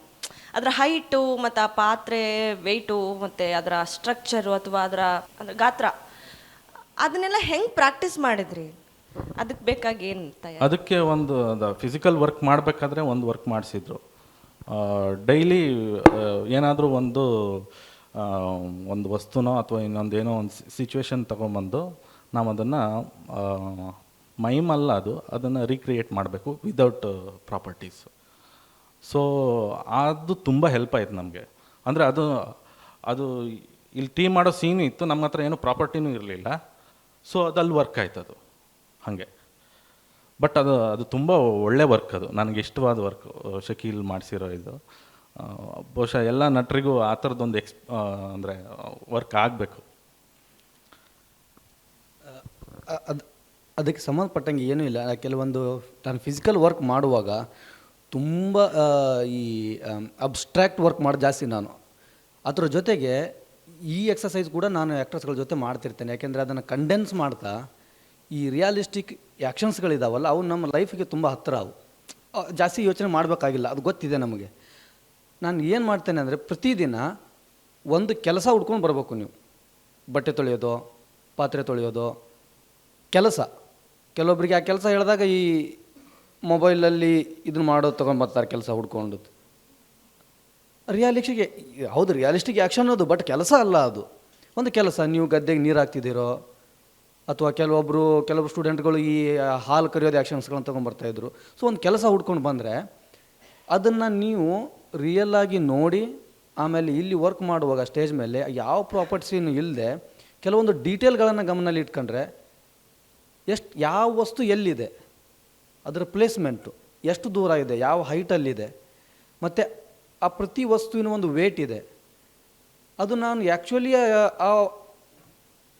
ಅದರ ಹೈಟು ಮತ್ತು ಆ ಪಾತ್ರೆ ವೆಯ್ಟು ಮತ್ತು ಅದರ ಸ್ಟ್ರಕ್ಚರು ಅಥವಾ ಅದರ ಗಾತ್ರ, ಅದನ್ನೆಲ್ಲ ಹೆಂಗೆ ಪ್ರಾಕ್ಟೀಸ್ ಮಾಡಿದ್ರಿ? ಅದಕ್ಕೆ ಬೇಕಾಗಿ ಏನು ತಯಾರಿ? ಅದಕ್ಕೆ ಒಂದು ಫಿಸಿಕಲ್ ವರ್ಕ್ ಮಾಡಬೇಕಾದ್ರೆ ಒಂದು ವರ್ಕ್ ಮಾಡಿಸಿದ್ರು. ಡೈಲಿ ಏನಾದರೂ ಒಂದು ವಸ್ತುನೋ ಅಥವಾ ಇನ್ನೊಂದೇನೋ ಒಂದು ಸಿಚುವೇಶನ್ ತೊಗೊಂಬಂದು ನಾವು ಅದನ್ನು ಮೈಮಲ್ಲ ಅದನ್ನು ರೀಕ್ರಿಯೇಟ್ ಮಾಡಬೇಕು ವಿದೌಟ್ ಪ್ರಾಪರ್ಟೀಸ್. ಸೊ ಅದು ತುಂಬ ಹೆಲ್ಪ್ ಆಯ್ತು ನಮಗೆ. ಅಂದರೆ ಅದು ಇಲ್ಲಿ ಟೀ ಮಾಡೋ ಸೀನು ಇತ್ತು, ನಮ್ಮ ಹತ್ರ ಏನೂ ಪ್ರಾಪರ್ಟಿನೂ ಇರಲಿಲ್ಲ. ಸೊ ಅದಲ್ಲಿ ವರ್ಕ್ ಆಯ್ತು ಅದು ಹಾಗೆ ಬಟ್ ಅದು ತುಂಬ ಒಳ್ಳೆ ವರ್ಕ್, ಅದು ನನಗೆ ಇಷ್ಟವಾದ ವರ್ಕ್ ಶಕೀಲ್ ಮಾಡಿಸಿರೋ ಇದು. ಬಹುಶಃ ಎಲ್ಲ ನಟರಿಗೂ ಆ ಥರದ್ದೊಂದು ಅಂದರೆ ವರ್ಕ್ ಆಗಬೇಕು. ಅದಕ್ಕೆ ಸಂಬಂಧಪಟ್ಟಂಗೆ ಏನೂ ಇಲ್ಲ. ಕೆಲವೊಂದು ನಾನು ಫಿಸಿಕಲ್ ವರ್ಕ್ ಮಾಡುವಾಗ ತುಂಬ ಈ ಅಬ್ಸ್ಟ್ರಾಕ್ಟ್ ವರ್ಕ್ ಮಾಡಿ ಜಾಸ್ತಿ ನಾನು. ಅದ್ರ ಜೊತೆಗೆ ಈ ಎಕ್ಸಸೈಸ್ ಕೂಡ ನಾನು ಆ್ಯಕ್ಟರ್ಸ್ಗಳ ಜೊತೆ ಮಾಡ್ತಿರ್ತೇನೆ. ಯಾಕೆಂದರೆ ಅದನ್ನು ಕಂಡೆನ್ಸ್ ಮಾಡ್ತಾ ಈ ರಿಯಾಲಿಸ್ಟಿಕ್ ಆ್ಯಕ್ಷನ್ಸ್ಗಳಿದಾವಲ್ಲ ಅವು ನಮ್ಮ ಲೈಫಿಗೆ ತುಂಬ ಹತ್ತಿರ. ಅವು ಜಾಸ್ತಿ ಯೋಚನೆ ಮಾಡಬೇಕಾಗಿಲ್ಲ, ಅದು ಗೊತ್ತಿದೆ ನಮಗೆ. ನಾನು ಏನು ಮಾಡ್ತೇನೆ ಅಂದರೆ ಪ್ರತಿದಿನ ಒಂದು ಕೆಲಸ ಹುಡ್ಕೊಂಡು ಬರಬೇಕು. ನೀವು ಬಟ್ಟೆ ತೊಳೆಯೋದು, ಪಾತ್ರೆ ತೊಳೆಯೋದು ಕೆಲಸ. ಕೆಲವೊಬ್ಬರಿಗೆ ಆ ಕೆಲಸ ಹೇಳಿದಾಗ ಈ ಮೊಬೈಲಲ್ಲಿ ಇದನ್ನು ಮಾಡೋದು ತೊಗೊಂಡ್ಬರ್ತಾರೆ ಕೆಲಸ ಹುಡ್ಕೊಂಡು. ರಿಯಾಲಿಸ್ಟಿಗೆ ಹೌದು, ರಿಯಾಲಿಸ್ಟಿಕ್ ಆ್ಯಕ್ಷನ್ ಅದು, ಬಟ್ ಕೆಲಸ ಅಲ್ಲ ಅದು. ಒಂದು ಕೆಲಸ, ನೀವು ಗದ್ದೆಗೆ ನೀರು ಹಾಕ್ತಿದ್ದೀರೋ, ಅಥವಾ ಕೆಲವೊಬ್ಬರು ಸ್ಟೂಡೆಂಟ್ಗಳು ಈ ಹಾಲು ಕರಿಯೋದು ಆ್ಯಕ್ಷನ್ಸ್ಗಳನ್ನ ತೊಗೊಂಡ್ಬರ್ತಾಯಿದ್ರು. ಸೊ ಒಂದು ಕೆಲಸ ಹುಡ್ಕೊಂಡು ಬಂದರೆ ಅದನ್ನು ನೀವು ರಿಯಲ್ಲಾಗಿ ನೋಡಿ, ಆಮೇಲೆ ಇಲ್ಲಿ ವರ್ಕ್ ಮಾಡುವಾಗ ಸ್ಟೇಜ್ ಮೇಲೆ ಯಾವ ಪ್ರಾಪರ್ಟೀಸನ್ನು ಇಲ್ಲದೆ ಕೆಲವೊಂದು ಡೀಟೇಲ್ಗಳನ್ನು ಗಮನದಲ್ಲಿ ಇಟ್ಕೊಂಡ್ರೆ ಯಾವ ವಸ್ತು ಎಲ್ಲಿದೆ, ಅದರ ಪ್ಲೇಸ್ಮೆಂಟು ಎಷ್ಟು ದೂರ ಇದೆ, ಯಾವ ಹೈಟಲ್ಲಿದೆ, ಮತ್ತು ಆ ಪ್ರತಿ ವಸ್ತುವಿನ ಒಂದು ವೇಟ್ ಇದೆ. ಅದು ನಾನು ಆ್ಯಕ್ಚುಲಿ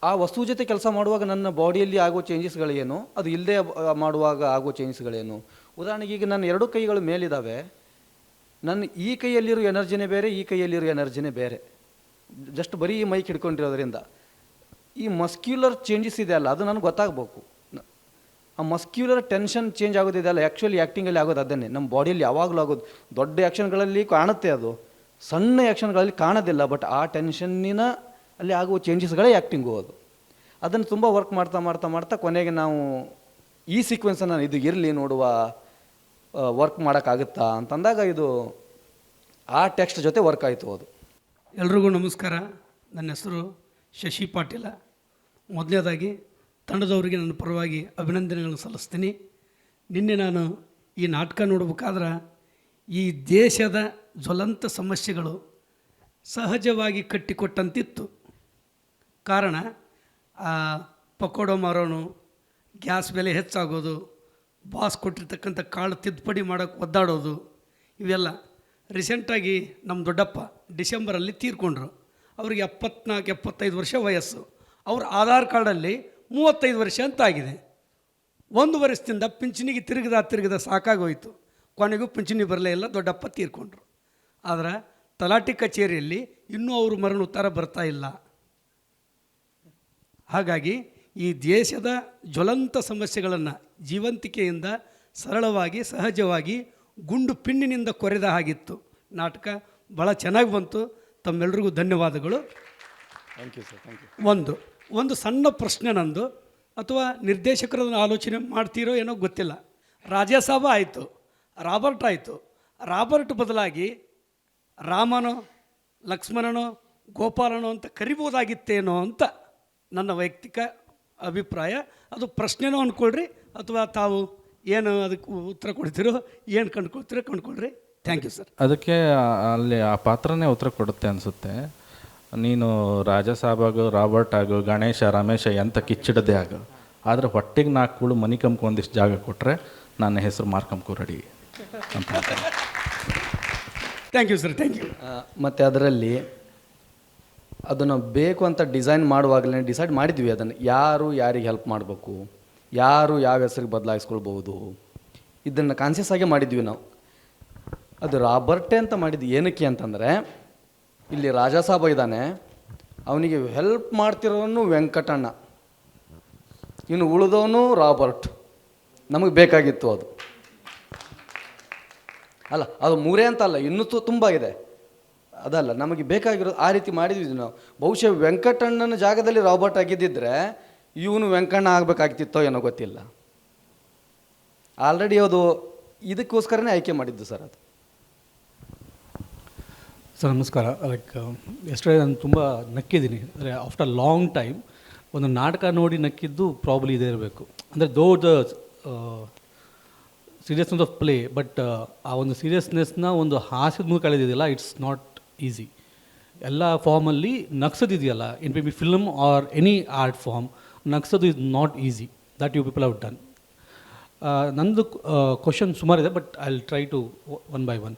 ಆ ವಸ್ತು ಜೊತೆ ಕೆಲಸ ಮಾಡುವಾಗ ನನ್ನ ಬಾಡಿಯಲ್ಲಿ ಆಗೋ ಚೇಂಜಸ್ಗಳೇನು, ಅದು ಇಲ್ಲದೆ ಮಾಡುವಾಗ ಆಗೋ ಚೇಂಜಸ್ಗಳೇನು. ಉದಾಹರಣೆಗೆ ಈಗ ನನ್ನ 2 ಕೈಗಳು ಮೇಲಿದ್ದಾವೆ, ನನ್ನ ಈ ಕೈಯಲ್ಲಿರೋ ಎನರ್ಜಿನೇ ಬೇರೆ, ಈ ಕೈಯಲ್ಲಿರೋ ಎನರ್ಜಿನೇ ಬೇರೆ. ಜಸ್ಟ್ ಬರೀ ಈ ಮೈಕ್ ಹಿಡ್ಕೊಂಡಿರೋದ್ರಿಂದ ಈ ಮಸ್ಕ್ಯುಲರ್ ಚೇಂಜಸ್ ಇದೆ ಅಲ್ಲ, ಅದು ನನಗೆ ಗೊತ್ತಾಗಬೇಕು. ಆ ಮಸ್ಕ್ಯುಲರ್ ಟೆನ್ಷನ್ ಚೇಂಜ್ ಆಗೋದಿದೆ ಅಲ್ಲ, ಆ್ಯಕ್ಚುಲಿ ಆ್ಯಕ್ಟಿಂಗಲ್ಲಿ ಆಗೋದು ಅದನ್ನೇ. ನಮ್ಮ ಬಾಡಿಯಲ್ಲಿ ಯಾವಾಗಲೂ ಆಗೋದು. ದೊಡ್ಡ ಆ್ಯಕ್ಷನ್ಗಳಲ್ಲಿ ಕಾಣುತ್ತೆ ಅದು, ಸಣ್ಣ ಆ್ಯಕ್ಷನ್ಗಳಲ್ಲಿ ಕಾಣೋದಿಲ್ಲ. ಬಟ್ ಆ ಟೆನ್ಷನ್ನಿನ ಅಲ್ಲಿ ಆಗುವ ಚೇಂಜಸ್ಗಳೇ ಆ್ಯಕ್ಟಿಂಗು. ಅದನ್ನು ತುಂಬ ವರ್ಕ್ ಮಾಡ್ತಾ ಮಾಡ್ತಾ ಮಾಡ್ತಾ ಕೊನೆಗೆ ನಾವು ಈ ಸೀಕ್ವೆನ್ಸನ್ನು ಇದು ಇರಲಿ ನೋಡುವ ವರ್ಕ್ ಮಾಡೋಕ್ಕಾಗುತ್ತಾ ಅಂತಂದಾಗ ಇದು ಆ ಟೆಕ್ಸ್ಟ್ ಜೊತೆ ವರ್ಕ್ ಆಯಿತು. ಅದು ಎಲ್ರಿಗೂ ನಮಸ್ಕಾರ. ನನ್ನ ಹೆಸರು ಶಶಿ ಪಾಟೀಲ. ಮೊದಲನೇದಾಗಿ ತಂಡದವರಿಗೆ ನನ್ನ ಪರವಾಗಿ ಅಭಿನಂದನೆಗಳನ್ನು ಸಲ್ಲಿಸ್ತೀನಿ. ನಿನ್ನೆ ನಾನು ಈ ನಾಟಕ ನೋಡಬೇಕಾದ್ರೆ ಈ ದೇಶದ ಜ್ವಲಂತ ಸಮಸ್ಯೆಗಳು ಸಹಜವಾಗಿ ಕಟ್ಟಿಕೊಟ್ಟಂತಿತ್ತು. ಕಾರಣ ಪಕೋಡ ಮಾರೋನು, ಗ್ಯಾಸ್ ಬೆಲೆ ಹೆಚ್ಚಾಗೋದು, ಬಾಸ್ ಕೊಟ್ಟಿರ್ತಕ್ಕಂಥ ಕಾಳು ತಿದ್ದುಪಡಿ ಮಾಡೋಕ್ಕೆ ಒದ್ದಾಡೋದು, ಇವೆಲ್ಲ. ರೀಸೆಂಟಾಗಿ ನಮ್ಮ ದೊಡ್ಡಪ್ಪ ಡಿಸೆಂಬರಲ್ಲಿ ತೀರ್ಕೊಂಡ್ರು. ಅವ್ರಿಗೆ 74-75 ವರ್ಷ ವಯಸ್ಸು. ಅವ್ರ ಆಧಾರ್ ಕಾರ್ಡಲ್ಲಿ 35 ವರ್ಷ ಅಂತ ಆಗಿದೆ. 1 ವರ್ಷದಿಂದ ಪಿಂಚಣಿಗೆ ತಿರುಗದ ಸಾಕಾಗೋಯಿತು. ಕೊನೆಗೂ ಪಿಂಚಣಿ ಬರಲೇ ಇಲ್ಲ, ದೊಡ್ಡಪ್ಪ ತೀರ್ಕೊಂಡ್ರು. ಆದರೆ ತಲಾಟಿ ಕಚೇರಿಯಲ್ಲಿ ಇನ್ನೂ ಅವರು ಮರಣೋತ್ತರ ಬರ್ತಾ ಇಲ್ಲ. ಹಾಗಾಗಿ ಈ ದೇಶದ ಜ್ವಲಂತ ಸಮಸ್ಯೆಗಳನ್ನು ಜೀವಂತಿಕೆಯಿಂದ ಸರಳವಾಗಿ ಸಹಜವಾಗಿ ಗುಂಡು ಪಿನ್ನಿನಿಂದ ಕೊರೆದ ಹಾಗಿತ್ತು. ನಾಟಕ ಭಾಳ ಚೆನ್ನಾಗಿ ಬಂತು. ತಮ್ಮೆಲ್ಲರಿಗೂ ಧನ್ಯವಾದಗಳು. Thank you sir, thank you. ಒಂದು ಸಣ್ಣ ಪ್ರಶ್ನೆ ನಂದು, ಅಥವಾ ನಿರ್ದೇಶಕರನ್ನು ಆಲೋಚನೆ ಮಾಡ್ತೀರೋ ಏನೋ ಗೊತ್ತಿಲ್ಲ. ರಾಜಸಾಬ ಆಯಿತು, ರಾಬರ್ಟ್ ಆಯಿತು. ರಾಬರ್ಟ್ ಬದಲಾಗಿ ರಾಮನೋ, ಲಕ್ಷ್ಮಣನೋ, ಗೋಪಾಲನೋ ಅಂತ ಕರಿಬೋದಾಗಿತ್ತೇನೋ ಅಂತ ನನ್ನ ವೈಯಕ್ತಿಕ ಅಭಿಪ್ರಾಯ. ಅದು ಪ್ರಶ್ನೆನೋ ಅಂದ್ಕೊಳ್ರಿ, ಅಥವಾ ತಾವು ಏನು ಅದಕ್ಕೆ ಉತ್ತರ ಕೊಡ್ತೀರೋ, ಏನು ಕಂಡುಕೊಳ್ರಿ. Thank you sir. ಅದಕ್ಕೆ ಅಲ್ಲಿ ಆ ಪಾತ್ರನೇ ಉತ್ತರ ಕೊಡುತ್ತೆ ಅನಿಸುತ್ತೆ. ನೀನು ರಾಜಸಾಬಾಗು, ರಾಬರ್ಟ್ ಆಗು, ಗಣೇಶ, ರಮೇಶ ಎಂತ ಕಿಚ್ಚಿಡದೆ ಆಗು, ಆದರೆ ಹೊಟ್ಟೆಗೆ 4 ಕೂಳು ಮನಿ ಕಂಬ್ಕೊ ಒಂದಿಷ್ಟು ಜಾಗ ಕೊಟ್ಟರೆ ನನ್ನ ಹೆಸರು ಮಾರ್ಕಂಬ್ಕೊ ರೆಡಿ ಅಂತ. Thank you sir, thank you. ಮತ್ತು ಅದರಲ್ಲಿ ಅದನ್ನು ಬೇಕು ಅಂತ ಡಿಸೈನ್ ಮಾಡುವಾಗಲೇ ಡಿಸೈಡ್ ಮಾಡಿದ್ವಿ ಅದನ್ನು, ಯಾರು ಯಾರಿಗೆ ಹೆಲ್ಪ್ ಮಾಡಬೇಕು, ಯಾರು ಯಾವ ಹೆಸರಿಗೆ ಬದಲಾಯಿಸ್ಕೊಳ್ಬೋದು, ಇದನ್ನು ಕಾನ್ಸಿಯಸ್ ಆಗಿ ಮಾಡಿದ್ವಿ ನಾವು. ಅದು ರಾಬರ್ಟೆ ಅಂತ ಮಾಡಿದ್ವಿ. ಏನಕ್ಕೆ ಅಂತಂದರೆ ಇಲ್ಲಿ ರಾಜಸಾಬ ಇದ್ದಾನೆ, ಅವನಿಗೆ ಹೆಲ್ಪ್ ಮಾಡ್ತಿರೋನು ವೆಂಕಟಣ್ಣ, ಇನ್ನು ಉಳಿದವನು ರಾಬರ್ಟ್. ನಮಗೆ ಬೇಕಾಗಿತ್ತು ಅದು ಅಲ್ಲ, ಅದು 3 ಅಂತ ಅಲ್ಲ, ಇನ್ನೂ ತುಂಬ ಇದೆ. ಅದಲ್ಲ ನಮಗೆ ಬೇಕಾಗಿರೋದು, ಆ ರೀತಿ ಮಾಡಿದ್ವಿ ನಾವು. ಬಹುಶಃ ವೆಂಕಟಣ್ಣನ ಜಾಗದಲ್ಲಿ ರಾಬರ್ಟ್ ಆಗಿದ್ದಿದ್ರೆ ಇವನು ವೆಂಕಣ್ಣ ಆಗಬೇಕಾಗ್ತಿತ್ತೋ ಏನೋ ಗೊತ್ತಿಲ್ಲ. ಆಲ್ರೆಡಿ ಅದು ಇದಕ್ಕೋಸ್ಕರನೇ ಆಯ್ಕೆ ಮಾಡಿದ್ದು ಸರ್ ಅದು. ಸರ್ ನಮಸ್ಕಾರ. ಎಸ್ಟರ್ಡೇ ನಾನು ತುಂಬ ನಕ್ಕಿದ್ದೀನಿ. ಅಂದರೆ ಆಫ್ಟರ್ ಲಾಂಗ್ ಟೈಮ್ ಒಂದು ನಾಟಕ ನೋಡಿ ನಕ್ಕಿದ್ದು ಪ್ರಾಬ್ಲಿ ಇದೇ ಇರಬೇಕು. ಅಂದರೆ though the seriousness of play, but ಆ ಒಂದು ಸೀರಿಯಸ್ನೆಸ್ನ ಒಂದು ಹಾಸ್ಯದ ಮೂಲಕ ಕಳೆದಿದೆಯಲ್ಲ, ಇಟ್ಸ್ ನಾಟ್ ಈಸಿ. ಎಲ್ಲ ಫಾರ್ಮಲ್ಲಿ ನಗ್ಸೋದಿದೆಯಲ್ಲ, in maybe film or any art form, ನಗ್ಸೋದು is not easy. That you people have done. ನಂದು ಕ್ವಶನ್ ಸುಮಾರಿದೆ, but I will try to one by one.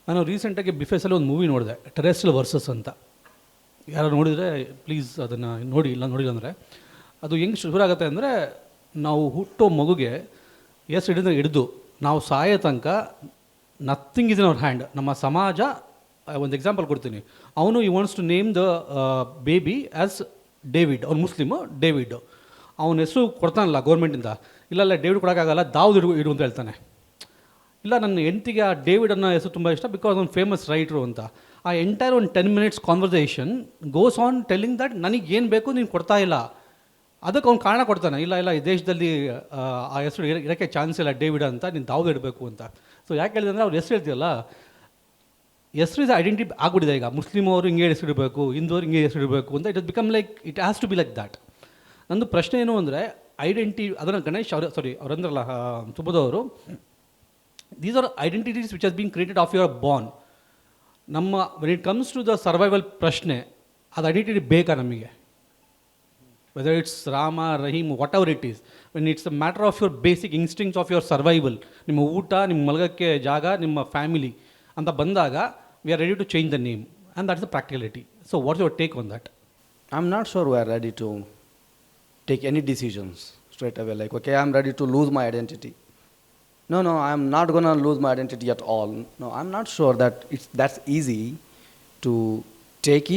ನಾನು ರೀಸೆಂಟಾಗಿ ಬಿಫೆಸಲ್ಲಿ ಒಂದು ಮೂವಿ ನೋಡಿದೆ, ಟೆರೆಸ್ಟ್ರಿಯಲ್ ವರ್ಸಸ್ ಅಂತ. ಯಾರು ನೋಡಿದರೆ ಪ್ಲೀಸ್ ಅದನ್ನು ನೋಡಿ, ಇಲ್ಲ ನೋಡಿಲ್ಲ ಅಂದರೆ. ಅದು ಹೆಂಗೆ ಶುರು ಆಗುತ್ತೆ ಅಂದರೆ, ನಾವು ಹುಟ್ಟೋ ಮಗುಗೆ ಹಿಡಿದು ನಾವು ಸಾಯೋ ತನಕ nothing is in our hand. ನಮ್ಮ ಸಮಾಜ, ಒಂದು ಎಕ್ಸಾಂಪಲ್ ಕೊಡ್ತೀನಿ. ಅವನು ಈ wants to name the baby as David. ಅವ್ನು ಮುಸ್ಲಿಮು, ಡೇವಿಡ್. ಅವನ ಹೆಸರು ಕೊಡ್ತಾನಲ್ಲ ಗೌರ್ಮೆಂಟಿಂದ, ಇಲ್ಲ ಡೇವಿಡ್ ಕೊಡೋಕ್ಕಾಗಲ್ಲ, ದಾವ್ದ್ ಇಡು ಅಂತ ಹೇಳ್ತಾನೆ. ಇಲ್ಲ, ನನ್ನ ಹೆಂಡತಿಗೆ ಆ ಡೇವಿಡ್ ಅನ್ನೋ ಹೆಸರು ತುಂಬ ಇಷ್ಟ, ಬಿಕಾಸ್ ಅವ್ನು ಫೇಮಸ್ ರೈಟ್ರು ಅಂತ. ಆ ಎಂಟೈರ್ ಒಂದು 10 minutes conversation goes on telling that ನನಗೆ ಏನು ಬೇಕು ನೀನು ಕೊಡ್ತಾ ಇಲ್ಲ. ಅದಕ್ಕೆ ಅವ್ನು ಕಾರಣ ಕೊಡ್ತಾನೆ, ಇಲ್ಲ ಈ ದೇಶದಲ್ಲಿ ಆ ಹೆಸರು ಇರೋಕ್ಕೆ ಚಾನ್ಸ್ ಇಲ್ಲ ಡೇವಿಡ್ ಅಂತ, ನೀನು ದಾವ್ದ್ ಇಡಬೇಕು ಅಂತ. ಸೊ ಯಾಕೆ ಹೇಳಿದೆ ಅಂದರೆ, ಅವ್ರು ಹೆಸರು ಹೇಳ್ತೀವಲ್ಲ, ಹೆಸರು ಇಸ್ ಐಡೆಂಟಿಟಿ ಆಗ್ಬಿಟ್ಟಿದೆ ಈಗ. ಮುಸ್ಲಿಮ್ ಅವರು ಹಿಂಗೆ ಹೆಸರು ಇಡಬೇಕು, ಹಿಂದೂರು ಹಿಂಗೆ ಹೆಸರು ಇಡಬೇಕು ಅಂತ. It is become like, it has to be like that. ನಂದು ಪ್ರಶ್ನೆ ಏನು ಅಂದರೆ, ಐಡೆಂಟಿ ಅದನ್ನು ಗಣೇಶ್ ಅವರಂದ್ರಲ್ಲ ಸುಬೋಧವರು, these are identities which has been created of your born. ನಮ್ಮ when it comes to the survival ಪ್ರಶ್ನೆ, ಅದು ಐಡೆಂಟಿಟಿ ಬೇಕಾ ನಮಗೆ? Whether it's Rama, Rahim, whatever it is, when it's a matter of your basic instincts of your survival, ನಿಮ್ಮ ಊಟ, ನಿಮ್ಮ ಮಲಗಕ್ಕೆ ಜಾಗ, ನಿಮ್ಮ ಫ್ಯಾಮಿಲಿ ಅಂತ ಬಂದಾಗ, we are ready to change the name, and that is the practicality. So what's your take on that? I am not sure we are ready to take any decisions straight away, like, okay, I'm ready to lose my identity. No, I'm not going to lose my identity at all. No, I'm not sure that that's easy to take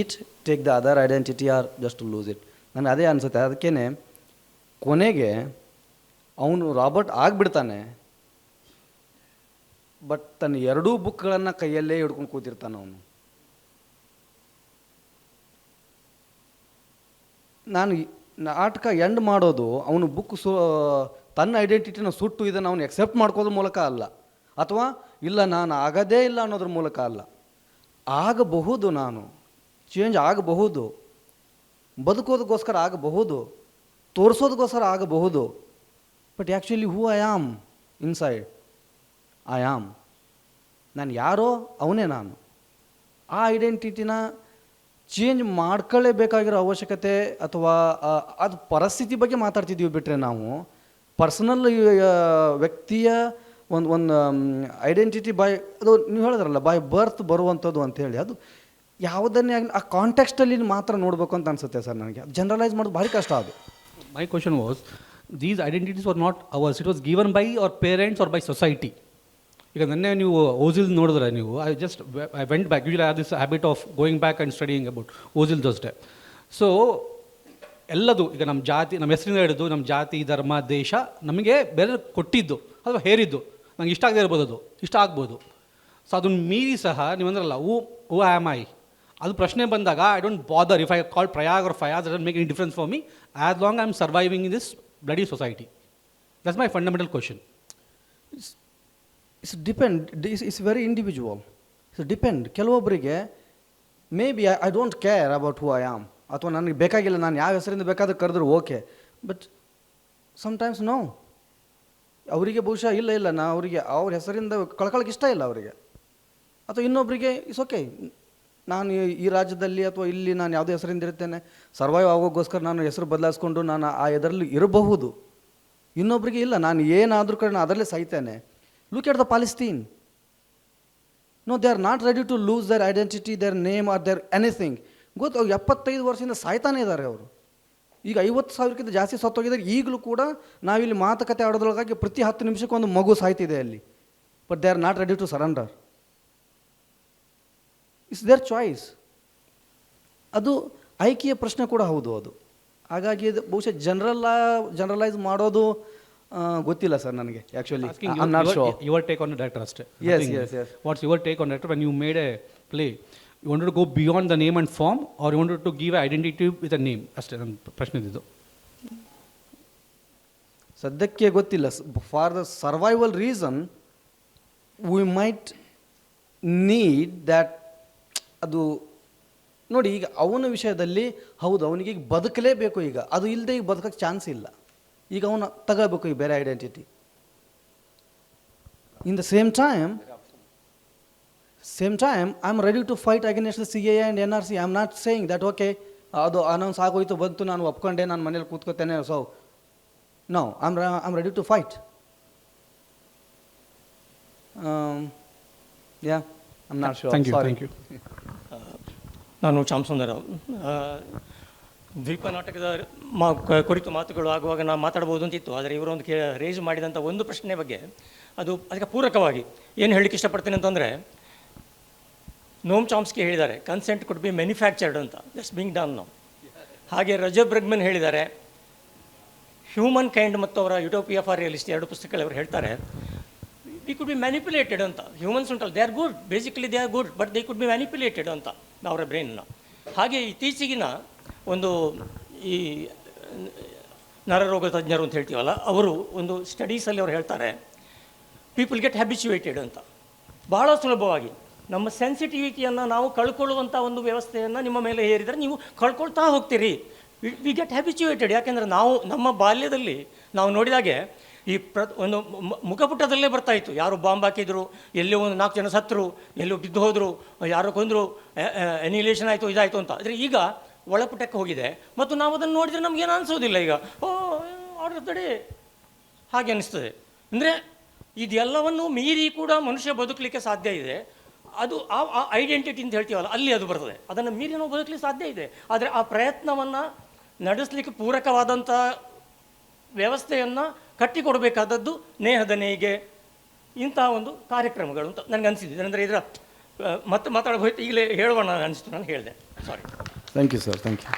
the other identity or just to lose it. ನನಗೆ ಅದೇ ಅನಿಸುತ್ತೆ. ಅದಕ್ಕೇ ಕೊನೆಗೆ ಅವನು Robert ಆಗಿಬಿಡ್ತಾನೆ, but ತನ್ನ ಎರಡೂ ಬುಕ್ಗಳನ್ನು ಕೈಯಲ್ಲೇ ಹಿಡ್ಕೊಂಡು ಕೂತಿರ್ತಾನೆ ಅವನು. ನಾನು ನಾಟಕ ಎಂಡ್ ಮಾಡೋದು ಅವನು ಬುಕ್ ತನ್ನ ಐಡೆಂಟಿಟಿನ ಸುಟ್ಟು ಇದನ್ನು ಅವನು ಎಕ್ಸೆಪ್ಟ್ ಮಾಡ್ಕೋದ್ರ ಮೂಲಕ ಅಲ್ಲ, ಅಥವಾ ಇಲ್ಲ ನಾನು ಆಗದೇ ಇಲ್ಲ ಅನ್ನೋದ್ರ ಮೂಲಕ ಅಲ್ಲ. ಆಗಬಹುದು, ನಾನು ಚೇಂಜ್ ಆಗಬಹುದು, ಬದುಕೋದಕ್ಕೋಸ್ಕರ ಆಗಬಹುದು, ತೋರಿಸೋದಕ್ಕೋಸ್ಕರ ಆಗಬಹುದು, but actually who I am inside, I am, ನಾನು ಯಾರೋ ಅವನೇ ನಾನು. ಆ ಐಡೆಂಟಿಟಿನ ಚೇಂಜ್ ಮಾಡ್ಕೊಳ್ಳೇಬೇಕಾಗಿರೋ ಅವಶ್ಯಕತೆ, ಅಥವಾ ಅದು ಪರಿಸ್ಥಿತಿ ಬಗ್ಗೆ ಮಾತಾಡ್ತಿದ್ದೀವಿ ಬಿಟ್ಟರೆ, ನಾವು ಪರ್ಸನಲ್ ವ್ಯಕ್ತಿಯ ಒಂದು ಐಡೆಂಟಿಟಿ ಬೈ, ಅದು ನೀವು ಹೇಳಿದ್ರಲ್ಲ ಬೈ ಬರ್ತ್ ಬರುವಂಥದ್ದು ಅಂಥೇಳಿ, ಅದು ಯಾವುದನ್ನೇ ಆಗಲಿ ಆ ಕಾಂಟೆಕ್ಸ್ಟಲ್ಲಿ ಮಾತ್ರ ನೋಡಬೇಕು ಅಂತ ಅನಿಸುತ್ತೆ ಸರ್ ನನಗೆ. ಜನರಲೈಸ್ ಮಾಡೋದು ಭಾರಿ ಕಷ್ಟ. ಅದು my question was, these identities are not ours, it was given by our parents or by society. ಈಗ ನನ್ನೇ ನೀವು ಓಜಿಲ್ ನೋಡಿದ್ರೆ, ನೀವು I went back, usually I have this habit of going back and studying about ಓಜಿಲ್ ದೋಸ್ಟೆ. So ಎಲ್ಲದು, ಈಗ ನಮ್ಮ ಜಾತಿ, ನಮ್ಮ ಹೆಸರಿಂದ ಹಿಡಿದು ನಮ್ಮ ಜಾತಿ, ಧರ್ಮ, ದೇಶ ನಮಗೆ ಬೇರೆ ಕೊಟ್ಟಿದ್ದು ಅಥವಾ ಹೇರಿದ್ದು, ನಂಗೆ ಇಷ್ಟ ಆಗದೆ ಇರ್ಬೋದು, ಅದು ಇಷ್ಟ ಆಗ್ಬೋದು. ಸೊ ಅದನ್ನು ಮೀರಿ ಸಹ ನೀವು ಅಂದ್ರಲ್ಲ, ಹೂ ಆಮ್ ಐ, ಅದು ಪ್ರಶ್ನೆ ಬಂದಾಗ, I don't bother if I call Prayag or Fayaz, don't make any difference for me as long I am surviving in this bloody society. That's my fundamental question. It's very individual. Depend. ಕೆಲವೊಬ್ಬರಿಗೆ maybe I don't care about who I am, ಅಥವಾ ನನಗೆ ಬೇಕಾಗಿಲ್ಲ, ನಾನು ಯಾವ ಹೆಸರಿಂದ ಬೇಕಾದ್ರೆ ಕರೆದ್ರು okay, but sometimes no, ಅವರಿಗೆ ಬಹುಶಃ ಇಲ್ಲ ನಾ ಅವರಿಗೆ ಅವ್ರ ಹೆಸರಿಂದ ಕಳ್ಕೊಳ್ಳೋಕೆ ಇಷ್ಟ ಇಲ್ಲ ಅವರಿಗೆ. ಅಥವಾ ಇನ್ನೊಬ್ಬರಿಗೆ ಇಟ್ಸ್ ಓಕೆ, ನಾನು ಈ ರಾಜ್ಯದಲ್ಲಿ ಅಥವಾ ಇಲ್ಲಿ ನಾನು ಯಾವುದೇ ಹೆಸರಿಂದ ಇರ್ತೇನೆ, ಸರ್ವೈವ್ ಆಗೋಕ್ಕೋಸ್ಕರ ನಾನು ಹೆಸರು ಬದಲಾಯಿಸ್ಕೊಂಡು ನಾನು ಆ ಇದರಲ್ಲಿ ಇರಬಹುದು. ಇನ್ನೊಬ್ಬರಿಗೆ ಇಲ್ಲ, ನಾನು ಏನಾದರೂ ಕಡೆ ನಾನು ಅದರಲ್ಲೇ ಸಾಯ್ತೇನೆ. Look at the Palestine. No, they are not ready to lose their identity, their name or their anything. ಗೊತ್ತು, 75 ವರ್ಷದಿಂದ ಸಾಯ್ತಾನೆ ಇದ್ದಾರೆ ಅವರು. ಈಗ 50,000ಕ್ಕಿಂತ ಜಾಸ್ತಿ ಸತ್ತೋಗಿದ್ದಾರೆ. ಈಗಲೂ ಕೂಡ ನಾವಿಲ್ಲಿ ಮಾತುಕತೆ ಆಡೋದ್ರೊಳಗಾಗಿ ಪ್ರತಿ 10 ನಿಮಿಷಕ್ಕೆ ಒಂದು ಮಗು ಸಾಯ್ತಿದೆ ಅಲ್ಲಿ. But they are not ready to surrender. It's their choice. ಅದು ಆಯ್ಕೆಯ ಪ್ರಶ್ನೆ ಕೂಡ ಹೌದು ಅದು. ಹಾಗಾಗಿ ಇದು ಬಹುಶಃ ಜನರಲೈಸ್ ಮಾಡೋದು ಗೊತ್ತಿಲ್ಲ ಸರ್ ನನಗೆ. Actually I am not sure. Your take on director ಅಷ್ಟೇ. yes. What's your take on director when you made a play? You wanted to go beyond the name and form, or you wanted to give a identity with a name? ಅಷ್ಟೇ ನನ್ನ ಪ್ರಶ್ನೆ ಇದ್ದಿದ್ದು. ಸದ್ಯಕ್ಕೆ ಗೊತ್ತಿಲ್ಲ. For the survival reason we might need that. ಅದು ನೋಡಿ, ಈಗ ಅವನ ವಿಷಯದಲ್ಲಿ ಹೌದು, ಅವನಿಗೆ ಈಗ ಬದುಕಲೇಬೇಕು. ಈಗ ಅದು ಇಲ್ಲದೆ ಈಗ ಬದುಕೋಕ್ಕೆ ಚಾನ್ಸ್ ಇಲ್ಲ. ಈಗ ಅವನು ತಗೋಬೇಕು ಈ ಬೇರೆ identity. In the same time I am ready to fight against the CAA and NRC. I am not saying that okay, ಅದು ಅನೌನ್ಸ್ ಆಗೋಯ್ತು, ಬಂತು, ನಾನು ಒಪ್ಕೊಂಡೆ, ನಾನು ಮನೇಲಿ ಕೂತ್ಕೋತೇನೆ. So no, I am ready to fight. Yeah I'm not sure. Thank you sorry. Thank you. ನಾನು ಚಾಮಸುಂದರರಾವ್. ದ್ವೀಪ ನಾಟಕದ ಕುರಿತು ಮಾತುಗಳು ಆಗುವಾಗ ನಾನು ಮಾತಾಡ್ಬೋದು ಅಂತಿತ್ತು, ಆದರೆ ಇವರೊಂದು ರೇಜ್ ಮಾಡಿದಂಥ ಒಂದು ಪ್ರಶ್ನೆ ಬಗ್ಗೆ ಅದಕ್ಕೆ ಪೂರಕವಾಗಿ ಏನು ಹೇಳಲಿಕ್ಕೆ ಇಷ್ಟಪಡ್ತೀನಿ ಅಂತಂದರೆ, ನೋಮ್ ಚಾಮ್ಸ್ಕಿ ಹೇಳಿದ್ದಾರೆ ಕನ್ಸೆಂಟ್ ಕುಡ್ ಬಿ ಮ್ಯಾನುಫ್ಯಾಕ್ಚರ್ಡ್ ಅಂತ, ಜಸ್ಟ್ ಬಿಂಗ್ ಡನ್ ನಾವು. ಹಾಗೆ ರಜಬ್ ಬ್ರಗ್ಮನ್ ಹೇಳಿದ್ದಾರೆ ಹ್ಯೂಮನ್ ಕೈಂಡ್ ಮತ್ತು ಅವರ ಯುಟೋಪಿಯಾ ಫಾರ್ ರಿಯಲಿಸ್ಟ್ 2 ಪುಸ್ತಕಗಳು ಅವರು ಹೇಳ್ತಾರೆ ವಿ ಕುಡ್ ಬಿ ಮ್ಯಾನಿಪ್ಯುಲೇಟೆಡ್ ಅಂತ. ಹ್ಯೂಮನ್ಸ್ ಉಂಟಲ್ಲ, they are good, basically they are good, but they could be manipulated ಅಂತ ಅವರ ಬ್ರೈನ್ನ. ಹಾಗೆ ಇತ್ತೀಚೆಗಿನ ಒಂದು ಈ ನರರೋಗ ತಜ್ಞರು ಅಂತ ಹೇಳ್ತೀವಲ್ಲ, ಅವರು ಒಂದು ಸ್ಟಡೀಸಲ್ಲಿ ಅವ್ರು ಹೇಳ್ತಾರೆ ಪೀಪಲ್ ಗೆಟ್ ಹ್ಯಾಬಿಚುವೇಟೆಡ್ ಅಂತ. ಭಾಳ ಸುಲಭವಾಗಿ ನಮ್ಮ ಸೆನ್ಸಿಟಿವಿಟಿಯನ್ನು ನಾವು ಕಳ್ಕೊಳ್ಳುವಂಥ ಒಂದು ವ್ಯವಸ್ಥೆಯನ್ನು ನಿಮ್ಮ ಮೇಲೆ ಹೇರಿದರೆ ನೀವು ಕಳ್ಕೊಳ್ತಾ ಹೋಗ್ತೀರಿ. We get habituated. ಯಾಕೆಂದರೆ ನಾವು ನಮ್ಮ ಬಾಲ್ಯದಲ್ಲಿ ನಾವು ನೋಡಿದಾಗೆ ಈ ಒಂದು ಮುಖಪುಟದಲ್ಲೇ ಬರ್ತಾಯಿತ್ತು, ಯಾರು ಬಾಂಬ್ ಹಾಕಿದ್ರು, ಎಲ್ಲೋ ಒಂದು 4 ಜನ ಸತ್ತರು, ಎಲ್ಲೋ ಬಿದ್ದು ಹೋದರು, ಯಾರೋ ಕೊಂದರು, ಎನಿಲೇಷನ್ ಆಯಿತು, ಇದಾಯಿತು ಅಂತ. ಆದರೆ ಈಗ ಒಳಪುಟಕ್ಕೆ ಹೋಗಿದೆ ಮತ್ತು ನಾವು ಅದನ್ನು ನೋಡಿದರೆ ನಮಗೇನು ಅನಿಸೋದಿಲ್ಲ. ಈಗ ಆರ್ಡರ್ ದ ಡೇ ಹಾಗೆ ಅನ್ನಿಸ್ತದೆ. ಅಂದರೆ ಇದೆಲ್ಲವನ್ನು ಮೀರಿ ಕೂಡ ಮನುಷ್ಯ ಬದುಕಲಿಕ್ಕೆ ಸಾಧ್ಯ ಇದೆ. ಅದು ಆ ಐಡೆಂಟಿಟಿ ಅಂತ ಹೇಳ್ತೀವಲ್ಲ, ಅಲ್ಲಿ ಅದು ಬರ್ತದೆ. ಅದನ್ನು ಮೀರಿ ನಾವು ಬದುಕಲಿಕ್ಕೆ ಸಾಧ್ಯ ಇದೆ. ಆದರೆ ಆ ಪ್ರಯತ್ನವನ್ನು ನಡೆಸಲಿಕ್ಕೆ ಪೂರಕವಾದಂಥ ವ್ಯವಸ್ಥೆಯನ್ನು ಕಟ್ಟಿಕೊಡಬೇಕಾದದ್ದು ನೇಹದ ನೇಯ್ಗೆ ಇಂತಹ ಒಂದು ಕಾರ್ಯಕ್ರಮಗಳು ಅಂತ ನನಗೆ ಅನಿಸಿದೆ. ಅಂದರೆ ಇದರ ಮತ್ತೆ ಮಾತಾಡೋ ಹೋಯ್ತು, ಈಗಲೇ ಹೇಳೋಣ ಅನಿಸ್ತು, ನಾನು ಹೇಳಿದೆ, sorry. Thank you sir, thank you.